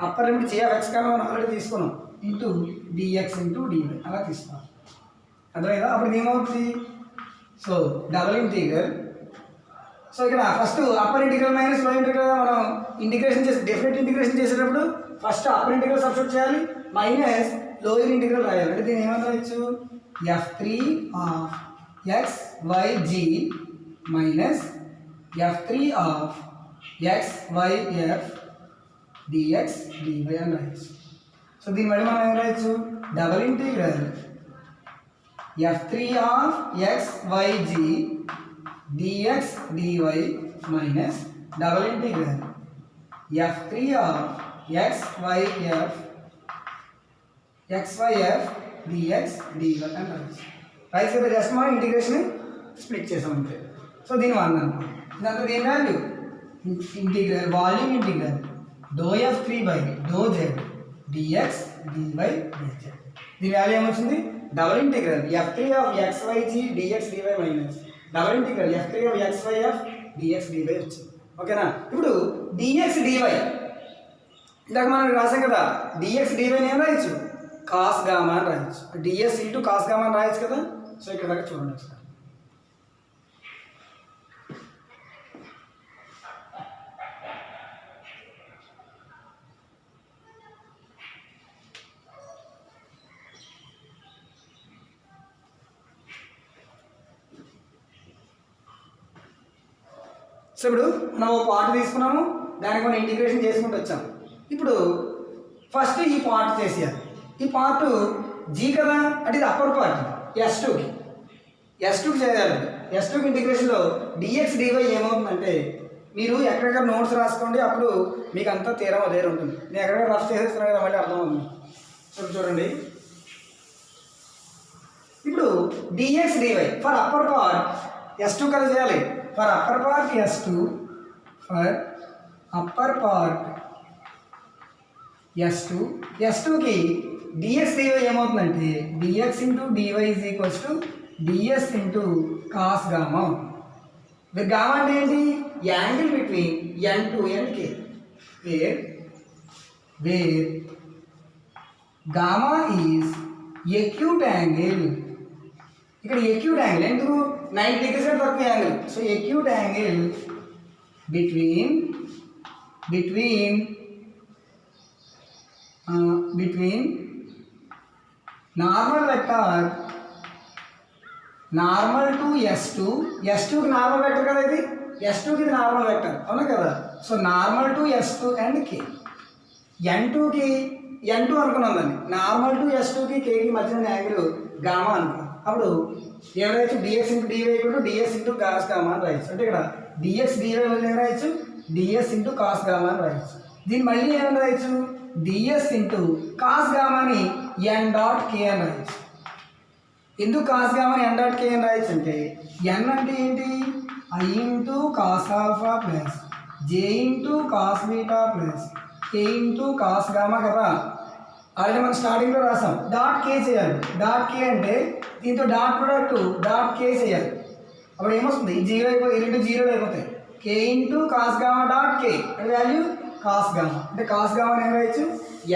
upper limit g of x comma y already తీసుకున్నాం, into dx into dy అలా తీసుకోవాలి. అర్థమైందా? అప్పుడు ఏమవుతుంది? సో డబుల్ ఇంటిగ్రల్. సో ఇక్కడ first upper integral minus lower integral మనం ఇంటిగ్రేషన్ చేసి డెఫినెట్ ఇంటిగ్రేషన్ చేసేటప్పుడు ఫస్ట్ అప్పర్ ఇంటిగ్రల్ సబ్స్టిట్యూట్ చేయాలి, మైనస్ లోయర్ ఇంటిగ్రల్ రాయాలి. అంటే దీన్ని ఏమని రాయొచ్చు? F3 of x y g minus F3 of x y f dx dy అని రాయొచ్చు. సో దీని మళ్ళీ మనం ఏం రాయొచ్చు, డబల్ ఇంటిగ్రల్ f3 ఆఫ్ xyg dx dy minus double integral f3 of xyf dx dy అని రాయొచ్చు. రైట్ కదా, జస్ట్ మనం ఇంటిగ్రేషన్ స్ప్లిట్ చేసాం అంతే. సో దీని వన్ అనుకో, ఇదంతా దీని value integral volume integral ∂f3 by ∂z dx dy dz. దీని వాల్యూ ఏమొచ్చింది, డబల్ ఇంటిగ్రల్ f3 ఆఫ్ xyg dx dy minus double integral f3 of xyf dx dy వచ్చింది. ఓకేనా. ఇప్పుడు dx dy ఇందాక మనం రాసాం కదా, dx dy ఏం రాయొచ్చు, కాస్ గామా అని రాయొచ్చు. ds ఇంటూ కాస్ గామా అని రాయొచ్చు కదా. సో ఇక్కడ దాకా చూడండి ఒకసారి. సో ఇప్పుడు మనం ఒక పార్ట్ తీసుకున్నాము, దానికి మనం ఇంటిగ్రేషన్ చేసుకుంటూ వచ్చాము. ఇప్పుడు ఫస్ట్ ఈ పార్ట్ చేసేయాలి. ఈ పార్ట్ జీ కదా, అంటే ఇది అప్పర్ పార్ట్ ఎస్ టూకి చేయాలి. S2కి ఇంటిగ్రేషన్లో డిఎక్స్ డివై ఏమవుతుందంటే, మీరు ఎక్కడెక్కడ నోట్స్ రాసుకోండి, అప్పుడు మీకు అంతా తీరం అదే ఉంటుంది. నేను ఎక్కడెక్కడ రఫ్ చేసేస్తున్నాను కదా, మళ్ళీ అర్థమవుతుంది. చూడండి, ఇప్పుడు d x d y for upper part S2 కదా చేయాలి. For upper part S2 for upper part S2కి డిఎక్స్ డివై ఏమవుతుందంటే, d x into d y is equals to d s into cos gamma. Gamma అంటే ఏంటి, angle between n2 and k, where gamma is acute angle. ఇక్కడ acute angle ఎందుకు, 90 degrees తక్కువ angle. So acute angle between normal vector normal to S2కి normal vector కదా, ఇది S2కి ఇది నార్మల్ వెక్టర్ అవునా కదా. So normal to S2 and K. n2కి n2 అనుకున్నాం దాన్ని, నార్మల్ టు S2కి Kకి మధ్యన యాంగిల్ గామా అనుకున్నాం. అప్పుడు ఏం రాయొచ్చు, డిఎస్ ఇంటూ డివై కూడా డిఎస్ ఇంటూ కాస్ గామా అని రాయొచ్చు. అంటే ఇక్కడ డిఎక్స్ డివై వల్ల ఏం రాయొచ్చు, డిఎస్ ఇంటూ కాస్ గామా అని రాయొచ్చు. దీన్ని మళ్ళీ ఏమని రాయొచ్చు, డిఎస్ ఇంటూ కాస్ గామాని ఎన్ డాట్ కే అని రాయొచ్చు. ఎందుకు కాస్ గామాని ఎన్ డాట్ కే అని రాయొచ్చు అంటే, ఎన్ అంటే ఏంటి, I into cos alpha plus j into cos beta plus k into cos gamma కదా. ఆల్రెడీ మనం స్టార్టింగ్లో రాసాం. డాట్ కే చేయాలి. డాట్ కే అంటే దీంతో డాట్ ప్రొడక్ట్ డాట్ కే చేయాలి. అప్పుడు ఏమొస్తుంది, జీరో అయిపోయి రెండు జీరోలు అయిపోతాయి. కే ఇంటూ కాస్ గామా డాట్ కే అంటే వాల్యూ కాస్ గామా. అంటే కాస్ గామా ఏం రాయొచ్చు,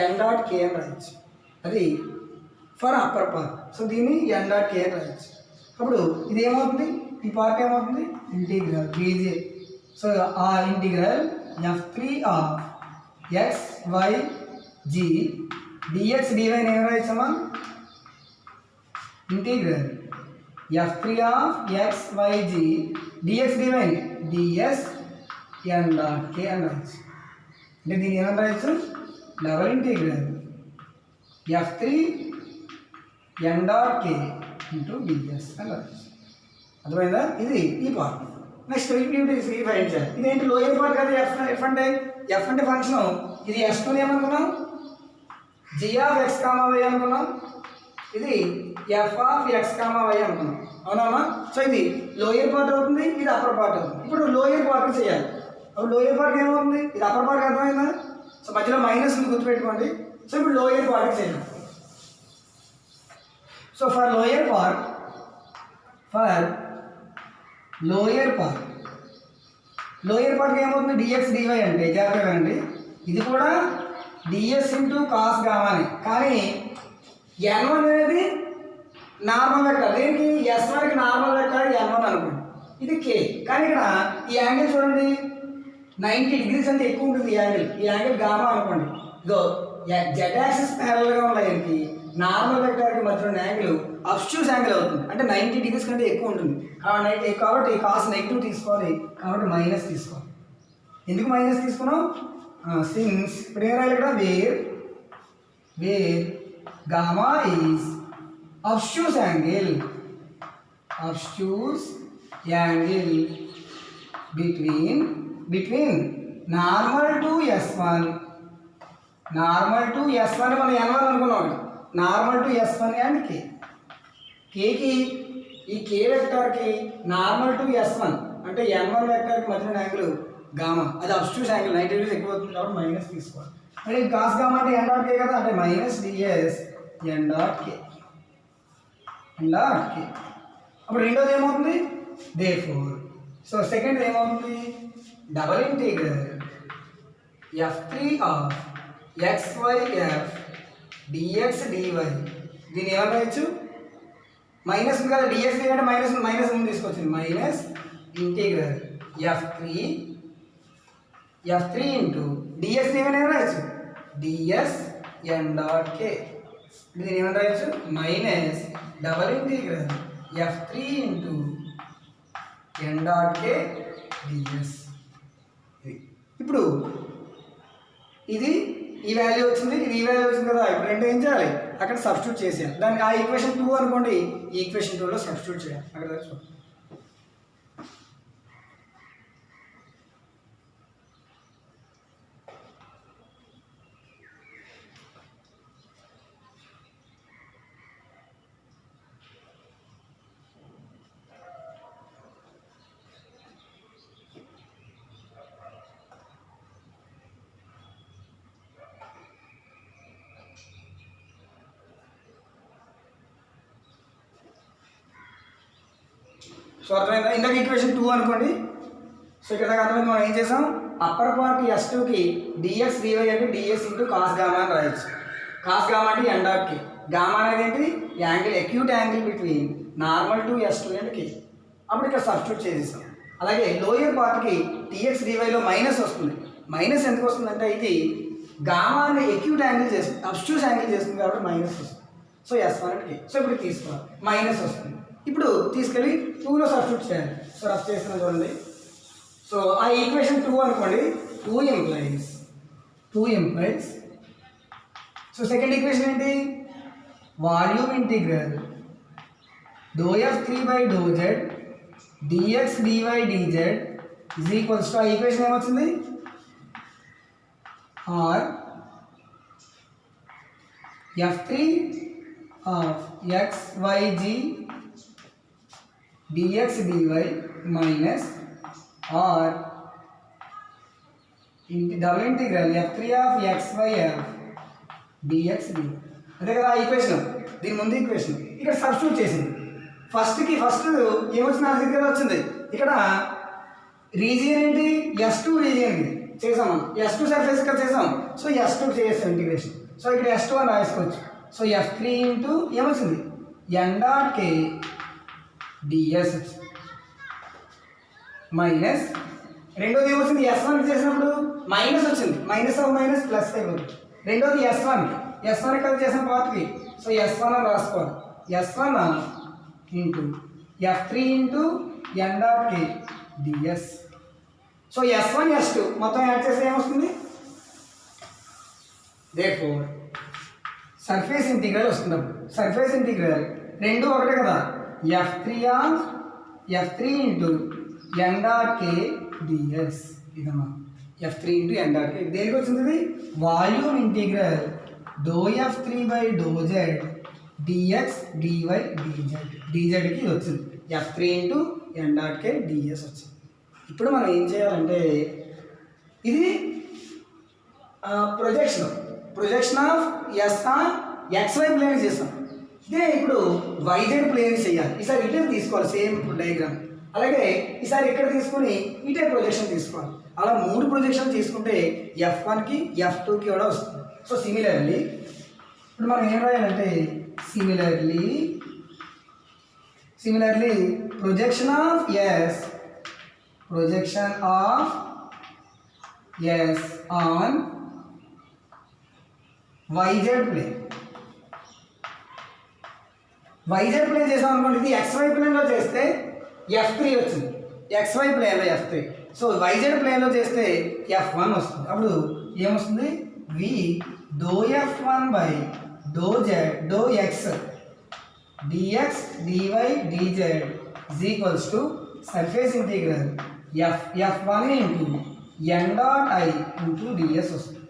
ఎన్ డాట్ కే అని రాయొచ్చు. అది ఫర్ అప్పర్ పార్ట్. సో దీన్ని ఎన్ డాట్ కే అని రాయొచ్చు. అప్పుడు ఇది ఏమవుతుంది, ఈ పార్ట్ ఏమవుతుంది, ఇంటిగ్రల్ బీజే. సో ఆ ఇంటిగ్రల్ f3 ఆఫ్ xyg dx dy ఏం రాయొచ్చమ్మా, ఇంటిగ్రల్ f3 ఆఫ్ xyg dx dy ds n dot k అని రాయొచ్చు. అంటే దీన్ని ఏమని రాయొచ్చు, double integral f3 n dot k into ds అని రాయొచ్చు. అర్థమైందా, ఇది ఈ పార్ట్. నెక్స్ట్ ఈ ఫైండ్ చేయాలి. ఇదేంటి, లోయర్ పార్ట్ కదా. ఎఫ్ అంటే ఫంక్షన్, ఇది S2 ఏమనుకున్నాం, g of x comma y అనుకున్నాం. ఇది f of x comma y అనుకున్నాం, అవునా. సో ఇది లోయర్ పార్ట్ అవుతుంది, ఇది అప్పర్ పార్ట్ అవుతుంది. ఇప్పుడు లోయర్ పార్ట్ చేయాలి. అప్పుడు లోయర్ పార్ట్ ఏమవుతుంది, ఇది అప్పర్ పార్ట్ అర్థమైందా. సో మధ్యలో మైనస్ ఉంది గుర్తుపెట్టుకోండి. సో ఇప్పుడు లోయర్ పార్ట్ చేయాలి. సో ఫర్ లోయర్ పార్ట్ ఏమవుతుంది, డిఎక్స్ డివై అంటే జాగ్రత్తగా అండి, ఇది కూడా డిఎస్ ఇంటూ కాస్ గామాని. కానీ n1 అనేది నార్మల్ వెక్టర్, దీనికి S1కి నార్మల్ వెక్టర్ n1 అనుకోండి, ఇది K. కానీ ఇక్కడ ఈ యాంగిల్ చూడండి, 90 degrees అంటే ఎక్కువ ఉంటుంది ఈ యాంగిల్ గామా అనుకోండి. ఇదో జెడ్ యాక్సిస్ ప్యారల్గా ఉన్న లైన్కి నార్మల్ వెక్టర్కి మధ్య ఉన్న యాంగిల్ అబ్స్ట్యూస్ యాంగిల్ అవుతుంది. అంటే 90 degrees కంటే ఎక్కువ ఉంటుంది. కాబట్టి కాస్ నెగిటివ్ తీసుకోవాలి, కాబట్టి మైనస్ తీసుకోవాలి. ఎందుకు మైనస్ తీసుకున్నాం, సిన్స్ ఇప్పుడు ఏం రాయాలి ఇక్కడ, where gamma is obtuse angle between normal to S1 మనం N1 అనుకున్నాం నార్మల్ టు S1 అండ్ కేకి ఈ కే వెక్టార్కి నార్మల్ టు S1 అంటే N1 వెక్టార్కి మధ్య యాంగిల్ గామా అది అబ్స్ట్యూస్ యాంగిల్ 90 డిగ్రీస్ ఎక్కువ అవుతుంది కాబట్టి మైనస్ తీసుకోవాలి మరి కాస్ గామా అంటే ఎన్ డాట్ కే కదా అంటే మైనస్ డిఎస్ ఎన్ డాట్ కే అప్పుడు రెండోది ఏమవుతుంది దేర్ఫోర్ సో సెకండ్ ఏమవుతుంది double integral f3 of xyf dx dy దీన్ని ఏమని రాయొచ్చు మైనస్ ఉంది కదా dx dy అంటే మైనస్ ముందు తీసుకొచ్చింది minus integral f3 into dx dy ఏమైనా రాయొచ్చు ds n డాట్ k దీన్ని ఏమని రాయొచ్చు minus double integral f3 into n dot k ds ఇప్పుడు ఇది ఈ వాల్యూ వచ్చింది ఇది ఈ వాల్యూ వచ్చింది కదా ఇప్పుడు రెండు ఏం చేయాలి అక్కడ సబ్స్టిట్యూట్ చేసాం దానికి ఆ ఈక్వేషన్ 2 అనుకోండి ఈ ఈక్వేషన్ 2లో సబ్స్టిట్యూట్ చేయాలి అక్కడ చూడండి సో అర్థమైందా ఇందాక ఈక్వేషన్ 2 అనుకోండి సో ఇక్కడ దాకా అర్థమైంది మనం ఏం చేసాం అప్పర్ పార్ట్ S2కి dx dy అంటే ds ఇంటూ కాస్ గామా అని రాయొచ్చు కాస్ గామా అంటే ఎన్ డాట్ కే గామా అనేది ఏంటి angle acute angle between normal to S2 and కే అప్పుడు ఇక్కడ సబ్స్టిట్యూట్ చేసేసాం అలాగే లోయర్ పార్ట్కి dx dyలో మైనస్ వస్తుంది మైనస్ ఎందుకు వస్తుందంటే ఇది గామాని అక్యూట్ యాంగిల్ చేస్తుంది అబ్స్ట్యూస్ యాంగిల్ చేస్తుంది కాబట్టి మైనస్ వస్తుంది సో S1 అంటే కే సో ఇప్పుడు తీసుకోవాలి మైనస్ వస్తుంది ఇప్పుడు తీసుకెళ్ళి 2లో సబ్స్టిట్యూట్ చేయాలి సో రఫ్ చేస్తున్నాను చూడండి సో ఆ ఈక్వేషన్ 2 అనుకోండి 2 ఇంప్లైస్ సో సెకండ్ ఈక్వేషన్ ఏంటి volume integral ∂f3/∂z dx dy dz is equals to ఆ ఈక్వేషన్ ఏమొచ్చింది r f3 of xyg dx dy minus r double integral f3 of xyf dx dy అదే కదా equation దీని ముందు equation ఇక్కడ substitute చేసింది first ఏమొచ్చిన answer కదా వచ్చింది ఇక్కడ రీజియన్ ఏంటి S2 రీజియన్ చేసాం మనం S2 సర్ఫేస్ ఇక్కడ చేసాం సో S2 చేసాం ఇంటిగ్రేషన్ సో ఇక్కడ S2 అని రాసుకోవచ్చు సో f3 ఇంటూ ఏమొచ్చింది n dot k ds minus రెండోది ఏమొచ్చింది S1 చేసినప్పుడు మైనస్ వచ్చింది మైనస్ ప్లస్ అయిపోతుంది రెండోది S1 ఇక్కడ చేసిన పార్ట్కి సో S1 అని రాసుకోవాలి S1 into f3 into n dot k ds so S1 S2 మొత్తం యాడ్ చేస్తే ఏమొస్తుంది దేర్ఫోర్ సర్ఫేస్ ఇంటిగ్రల్ వస్తుంది అప్పుడు సర్ఫేస్ ఇంటిగ్రల్ రెండు ఒకటే కదా f3 into n dot k ds ఇదమ్మా f3 into n dot k దేనికి వచ్చింది ఇది volume integral ∂f3/∂z dx dy dzకి వచ్చింది f3 into n dot k ds వచ్చింది ఇప్పుడు మనం ఏం చేయాలంటే ఇది projection of S on XY plane చేస్తాం ఇదే ఇప్పుడు YZ ప్లేన్ చేయాలి ఈసారి ఇటే తీసుకోవాలి సేమ్ డయాగ్రామ్ అలాగే ఈసారి ఇక్కడ తీసుకొని ఇటే ప్రొజెక్షన్ తీసుకోవాలి అలా 3 ప్రొజెక్షన్ తీసుకుంటే F1కి F2కి కూడా వస్తుంది సో సిమిలర్లీ ఇప్పుడు మనం ఏం రాయాలంటే similarly projection of S on YZ plane చేసాం అనుకోండి ఇది XY ప్లేన్లో చేస్తే F3 వచ్చింది XY ప్లేన్లో F3 సో YZ ప్లేన్లో చేస్తే F1 వస్తుంది అప్పుడు ఏమొస్తుంది V do F1 by do Z do X dx dy dz is equals to surface integral F1 into n dot I into ds వస్తుంది.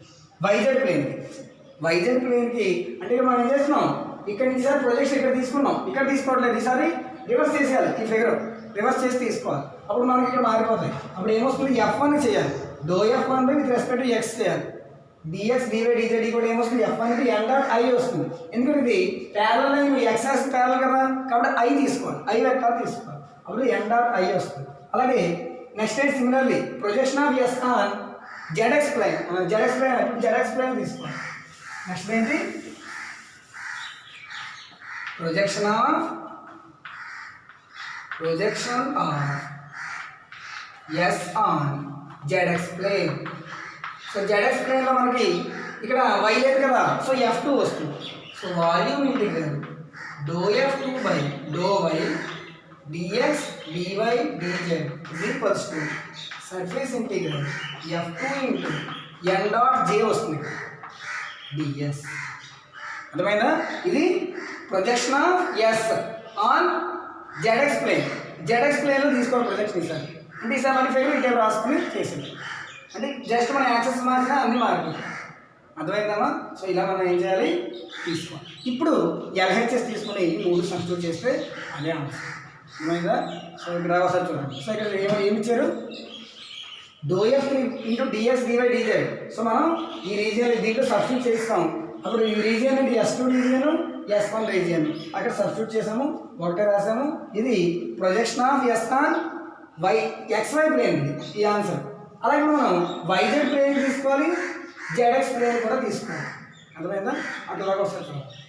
YZ ప్లేన్కి అంటే మనం ఏం చేస్తున్నాం, ఇక్కడ నుంచి సార్ ప్రొజెక్షన్ ఇక్కడ తీసుకున్నాం, ఇక్కడ తీసుకోవట్లేదు, ఈసారి రివర్స్ చేసేయాలి, ఈ ఫిగర్ రివర్స్ చేసి తీసుకోవాలి, అప్పుడు మనకి ఇక్కడ మారిపోతాయి. అప్పుడు ఏమొస్తుంది, F1 చేయాలి, do F1 by with respect to x చేయాలి, dx dy dz కూడా ఏమొస్తుంది, F1 కి n డాట్ I వస్తుంది. ఎందుకంటే ఇది parallel line, x axis parallel కదా, కాబట్టి I తీసుకోవాలి, I వెక్టార్ తీసుకోవాలి, అప్పుడు n డాట్ I వస్తుంది. అలాగే next time similarly projection of S on ZX plane తీసుకోవాలి. నెక్స్ట్ ఏంటి, projection of S on ZX plane. So ZX ప్లేన్లో మనకి ఇక్కడ y లేదు కదా, సో F2 వస్తుంది. So volume integral do F2 by do y dx dy dz is equals to surface integral F2 into n dot j వస్తుంది ds. అర్థమైందా? ఇది projection of S on ZX ప్లేన్లో తీసుకోవాలి ప్రొజెక్షన్ ఈసారి. అంటే ఈసారి మన ఫిగర్ ఇటే రాసుకుని చేసింది, అంటే జస్ట్ మన యాక్సెస్ మార్చినా అన్నీ మారిపోతాయి. అర్థమైందమ్మా? సో ఇలా మనం ఏం చేయాలి, తీసుకోవాలి. ఇప్పుడు LHS తీసుకుని ఈ 3 సబ్స్టిట్యూట్ చేస్తే అదే ఆన్సర్. అర్థమైందా? సో ఇక్కడ ఒకసారి చూడండి. సో ఇక్కడ ఏమి ఇచ్చారు, do F3 into dx dy dz. So మనం ఈ రీజియన్ దీంట్లో సబ్స్టిట్యూట్ చేస్తాం, అప్పుడు ఈ రీజియన్ అంటే S2 రీజియన్ S1 రీజియన్ అక్కడ సబ్స్టిట్యూట్ చేసాము, ఒకటే రాసాము. ఇది projection of S on XY plane, ఈ ఆన్సర్. అలాగే మనం YZ ప్లేన్ తీసుకోవాలి, ZX ప్లేన్ కూడా తీసుకోవాలి. అర్థమైందా? అట్లాగా వస్తుంది చూడండి.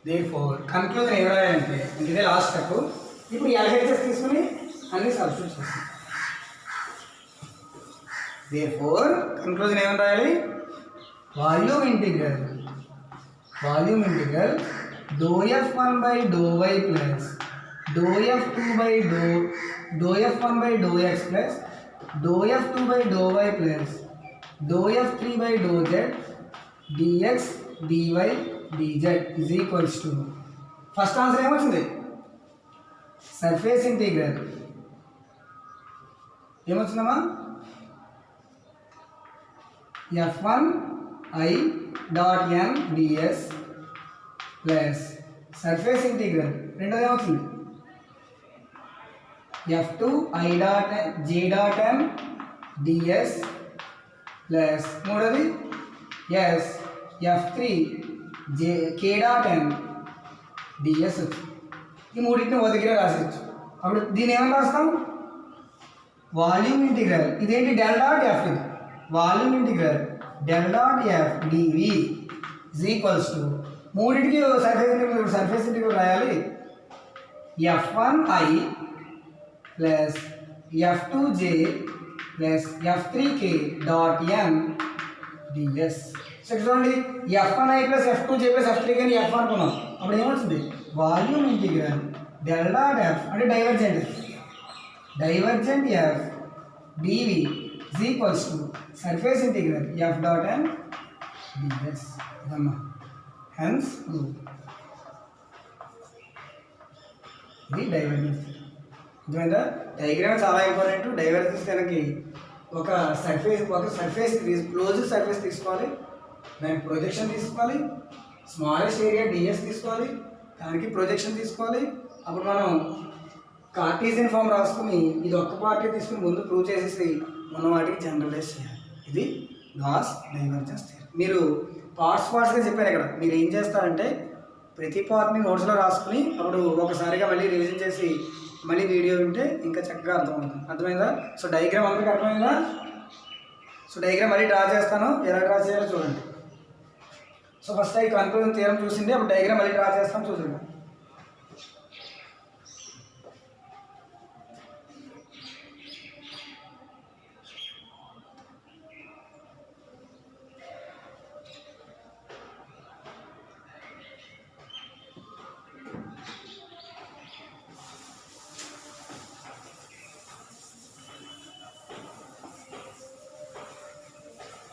Therefore, conclusion ఏం రాయాలంటే ఇదే లాస్ట్ స్టెప్. ఇప్పుడు LHS తీసుకుని అన్ని సబ్స్టిట్యూట్ చేస్తాం. Therefore, conclusion ఏమని రాయాలి, volume integral do F1 by do y plus do F2 by డో F1 by do x plus do F2 by do y plus do F3 by do z dx dy dz is equals to, first answer ఏమొచ్చింది, surface integral ఏమొచ్చిందమ్మా, F1 I dot n ds plus surface integral రెండోది ఏమవుతుంది, F2 I dot j dot n ds plus మూడోది F3 k dot n ds వచ్చింది. ఈ మూడింటిని ఒక దగ్గర రాసేయచ్చు. అప్పుడు దీన్ని ఏమని రాస్తాం, వాల్యూమ్ ఇంటిగ్రల్, ఇదేంటి డెల్ డాట్ ఎఫ్, ఇది volume integral del dot F dv is equals to మూడింటికి సర్ఫేస్ ఇంటిగ్రల్ రాయాలి, F1i plus F2j plus F3k dot n ds. So చూడండి, F1i plus F2j plus F3k అని F అనుకున్నాం, అప్పుడు ఏమవుతుంది, volume integral del dot F అంటే divergent F d v is equals to surface integral f dot n ds. ఇదమ్మా, hence ఇది divergence. అర్థమైందా? Diagram చాలా ఇంపార్టెంట్. డైవర్జెన్స్ కనుక ఒక సర్ఫేస్ క్లోజ్ సర్ఫేస్ తీసుకోవాలి, దానికి ప్రొజెక్షన్ తీసుకోవాలి, స్మాలెస్ట్ ఏరియా డిఎస్ తీసుకోవాలి, దానికి ప్రొజెక్షన్ తీసుకోవాలి. అప్పుడు మనం కార్టీసియన్ ఫామ్ రాసుకుని ఇది ఒక్క పార్టీ తీసుకుని ముందు ప్రూవ్ చేసేసి మనం వాటికి జనరలైజ్ చేయాలి. ఇది గాస్ డైవర్జెన్స్ థియరీ. మీరు పార్ట్స్గా చెప్పారు. ఇక్కడ మీరు ఏం చేస్తారంటే ప్రతి పార్ట్ని నోట్స్లో రాసుకుని అప్పుడు ఒకసారిగా మళ్ళీ రివిజన్ చేసి మళ్ళీ వీడియో వింటే ఇంకా చక్కగా అర్థమవుతుంది. అర్థమైందా? సో డయాగ్రామ్ అందరికీ అర్థమైందా? సో డయాగ్రామ్ మళ్ళీ డ్రా చేస్తాను, ఎలా డ్రా చేయాలో చూడండి. సో ఫస్ట్ ఈ కన్క్లూజన్ థియరం చూసింది, అప్పుడు డయాగ్రామ్ మళ్ళీ డ్రా చేస్తాను, చూడండి.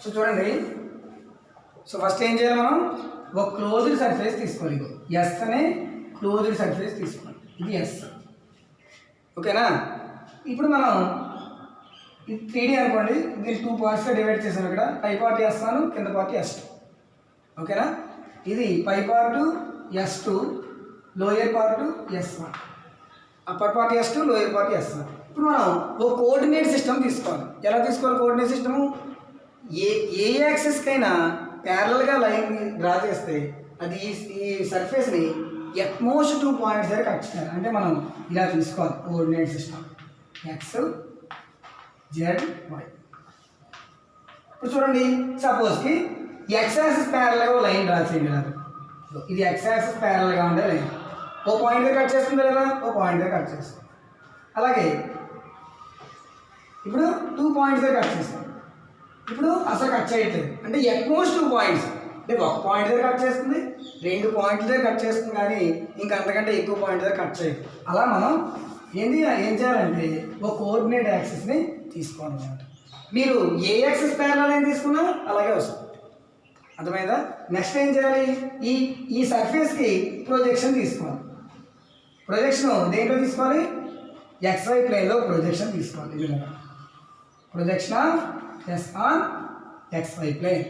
సో చూడండి, సో ఫస్ట్ ఏం చేయాలి, మనం ఒక క్లోజ్డ్ సర్ఫేస్ తీసుకోవాలి. ఇది ఎస్ అనే క్లోజ్డ్ సర్ఫేస్ తీసుకోవాలి. ఇది ఎస్, ఓకేనా. ఇప్పుడు మనం ఇది 3D అనుకోండి, దీన్ని 2 పార్ట్స్గా డివైడ్ చేసాను. ఇక్కడ పై పార్ట్ వేస్తాను, కింద పార్ట్ S2, ఓకేనా. ఇది పై part S2, lower part S1, upper part S2, lower part S1. ఇప్పుడు మనం ఒక కోఆర్డినేట్ సిస్టమ్ తీసుకోవాలి. ఎలా తీసుకోవాలి కోఆర్డినేట్ సిస్టము? ఏ యాక్సిస్కైనా ప్యారలల్గా లైన్ డ్రా చేస్తే అది ఈ సర్ఫేస్ని అట్మోస్ట్ 2 పాయింట్స్ దగ్గర కట్ చేయాలి. అంటే మనం ఇలా తీసుకోవాలి coordinate system x z y. ఇప్పుడు చూడండి, సపోజ్కి ఎక్స్ యాక్సిస్ ప్యారలల్గా లైన్ డ్రా చేయండి. ఇది ఎక్స్ యాక్సిస్ ప్యారలల్గా ఉండే లైన్ ఓ పాయింట్ దగ్గర కట్ చేస్తుంది కదా, ఓ పాయింట్ దగ్గర కట్ చేస్తుంది. అలాగే ఇప్పుడు 2 పాయింట్స్ దగ్గర కట్ చేస్తాం. ఇప్పుడు అసలు కట్ చేయట్లేదు, అంటే అట్మోస్ట్ 2 పాయింట్స్, అంటే 1 పాయింట్ దగ్గర కట్ చేస్తుంది, 2 పాయింట్ల దగ్గర కట్ చేస్తుంది, కానీ ఇంకా అంతకంటే ఎక్కువ పాయింట్ దగ్గర కట్ చేయదు. అలా మనం ఏం చేయాలంటే ఒక కోఆర్డినేట్ యాక్సిస్ని తీసుకోవాలన్నమాట. మీరు ఏ యాక్సిస్ ప్యారలల్ లైన్ తీసుకున్నా అలాగే వస్తుంది, అర్థమైందా. నెక్స్ట్ ఏం చేయాలి, ఈ సర్ఫేస్కి ప్రొజెక్షన్ తీసుకోవాలి. ప్రొజెక్షన్ దేంట్లో తీసుకోవాలి? XY ప్లేన్లో ప్రొజెక్షన్ తీసుకోవాలి. ఈ విధంగా projection of yes on XY plane,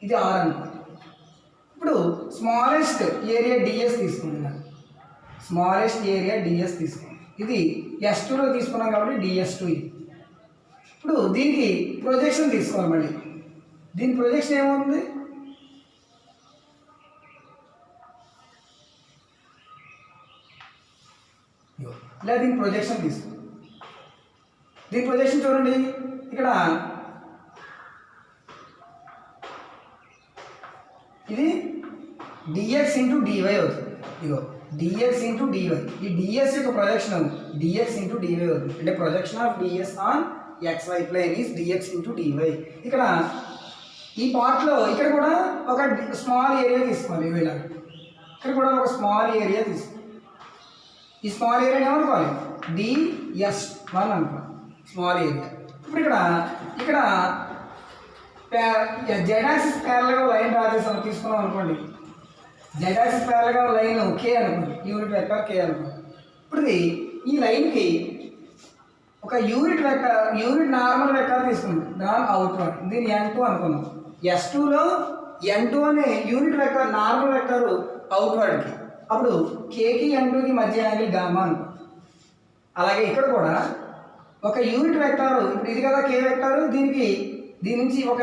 ఇది R అనుకోండి. ఇప్పుడు స్మాలెస్ట్ ఏరియా DS తీసుకుంటున్నాను. స్మాలెస్ట్ ఏరియా DS తీసుకోండి. ఇది S2లో తీసుకున్నాం కాబట్టి DS2 ఇది. ఇప్పుడు దీనికి ప్రొజెక్షన్ తీసుకోవాలి. మళ్ళీ దీని ప్రొజెక్షన్ ఏమవుతుంది? ఇలా దీని ప్రొజెక్షన్ తీసుకోండి. దీని ప్రొజెక్షన్ చూడండి, ఇక్కడ ఇది dx ఇంటూ dy అవుతుంది. ఇగో dx ఇంటూ dy, ఈ ds యొక్క ప్రొజెక్షన్ dx ఇంటూ dy అవుతుంది. అంటే projection of ds on XY plane is dx into dy. ఇక్కడ ఈ పార్ట్లో ఇక్కడ కూడా ఒక స్మాల్ ఏరియా తీసుకోవాలి. ఇలా ఇక్కడ కూడా ఒక స్మాల్ ఏరియా తీసుకోవాలి. ఈ స్మాల్ ఏరియా ఏమనుకోవాలి? DS1 అనుకోవాలి, స్మాల్ ఏరియా. ఇప్పుడు ఇక్కడ జెడ్ యాక్సిస్ ప్యారలల్గా లైన్ డ్రా చేసాము, తీసుకున్నాం అనుకోండి. జెడ్ యాక్సిస్ ప్యారలల్గా లైన్ K అనుకోండి, యూనిట్ వెక్టర్ K అనుకోండి. ఇప్పుడు ఈ లైన్కి ఒక యూనిట్ నార్మల్ వెక్టర్ తీసుకుంది, దాని అవుట్వర్డ్, దీన్ని N2 అనుకున్నాం. S2లో N2 అనే యూనిట్ వెక్టర్, నార్మల్ వెక్టర్ అవుట్వర్డ్కి. అప్పుడు Kకి N2కి మధ్య యాంగిల్ గామా అనుకో. అలాగే ఇక్కడ కూడా ఒక యూనిట్ వెక్టర్, ఇప్పుడు ఇది కదా K వెక్టర్, దీని నుంచి ఒక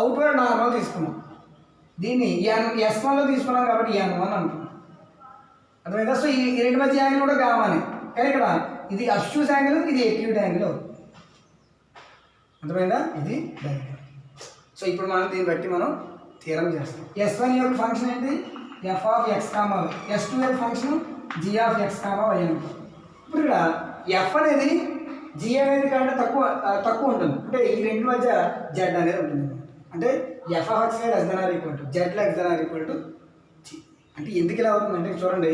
అవుట్వర్డ్ నార్మల్ తీసుకున్నాం. దీన్ని S1లో తీసుకున్నాం కాబట్టి N1 అనుకున్నాం, అర్థమైందా. సో ఈ రెండు మధ్య యాంగిల్ కూడా గామానే, కానీ ఇక్కడ ఇది అబ్స్ట్యూస్ యాంగిల్, ఇది ఎక్యూట్ యాంగిల్ అవుతుంది, అర్థమైందా. ఇది డయాగ్రామ్. సో ఇప్పుడు మనం దీన్ని బట్టి మనం థియరం చేస్తాం. S1 యొక్క ఫంక్షన్ ఏంటి? f of x, S2 యొక్క function g of x, y అనుకో. ఇప్పుడు ఇక్కడ f అనేది g అనేది కంటే తక్కువ ఉంటుంది, అంటే ఈ రెండు మధ్య z అనేది ఉంటుంది. అంటే f of x less than or equal to z less than or equal to g. అంటే ఎందుకు ఇలా అవుతుందంటే చూడండి,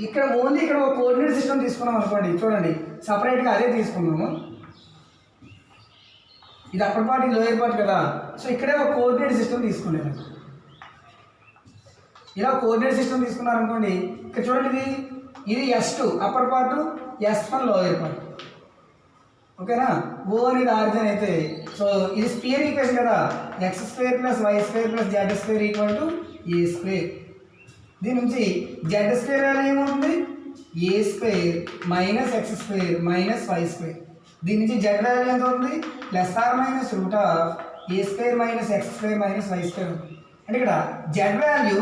ఇక్కడ ఓన్లీ ఇక్కడ ఒక కోఆర్డినేట్ సిస్టమ్ తీసుకున్నాం అనుకోండి. చూడండి, సపరేట్గా అదే తీసుకున్నాము. ఇది అప్పర్ పార్ట్, ఇది లోయర్ పార్ట్ కదా. సో ఇక్కడే ఒక కోఆర్డినేట్ సిస్టమ్ తీసుకునేది. ఇలా కోఆర్డినేట్ సిస్టమ్ తీసుకున్నారు అనుకోండి. ఇక్కడ చూడండి, ఇది S2 upper part, S1 lower part, ఓకేనా. O అనేది ఆరిజిన్ అయితే, సో ఇది స్క్వేర్ ఈక్వేషన్ కదా, x² + y² + z² = a². దీని నుంచి z² వాల్యూ ఏమవుతుంది? a² - x² - y². దీని నుంచి z వాల్యూ ఎంత అవుతుంది? ± √a² - x² - y². అంటే ఇక్కడ z వాల్యూ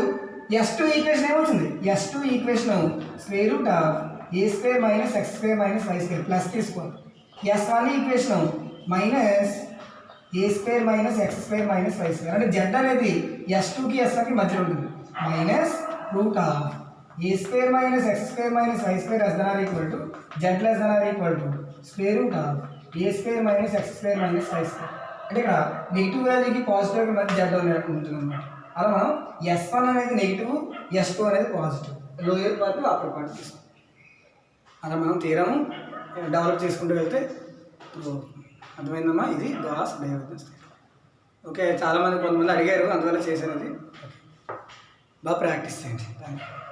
S2 ఈక్వేషన్ ఏమవుతుంది? S2 equation √a² - x² - y² plus తీసుకోవాలి. S1 equation -a² - x² - y². అంటే z అనేది S2కి S1కి మధ్యలో ఉంటుంది. -√a² - x² - y² less than or equal to z less than or equal to √a² - x² - y². అంటే ఇక్కడ negative వాల్యూకి positive మధ్య z ఉంటుంది అన్నమాట. అలా మనం S1 అనేది నెగిటివ్, S2 అనేది positive, lower part upper part తీసుకుంటాం. అలా మనం థియరము డెవలప్ చేసుకుంటూ వెళ్తే అర్థమైందమ్మా. ఇది గాస్ డైవర్జెన్స్ థియరం. ఓకే, చాలామంది కొంతమంది అడిగారు అందువల్ల చేశాను అది. బాగా ప్రాక్టీస్ చేయండి. Thank you.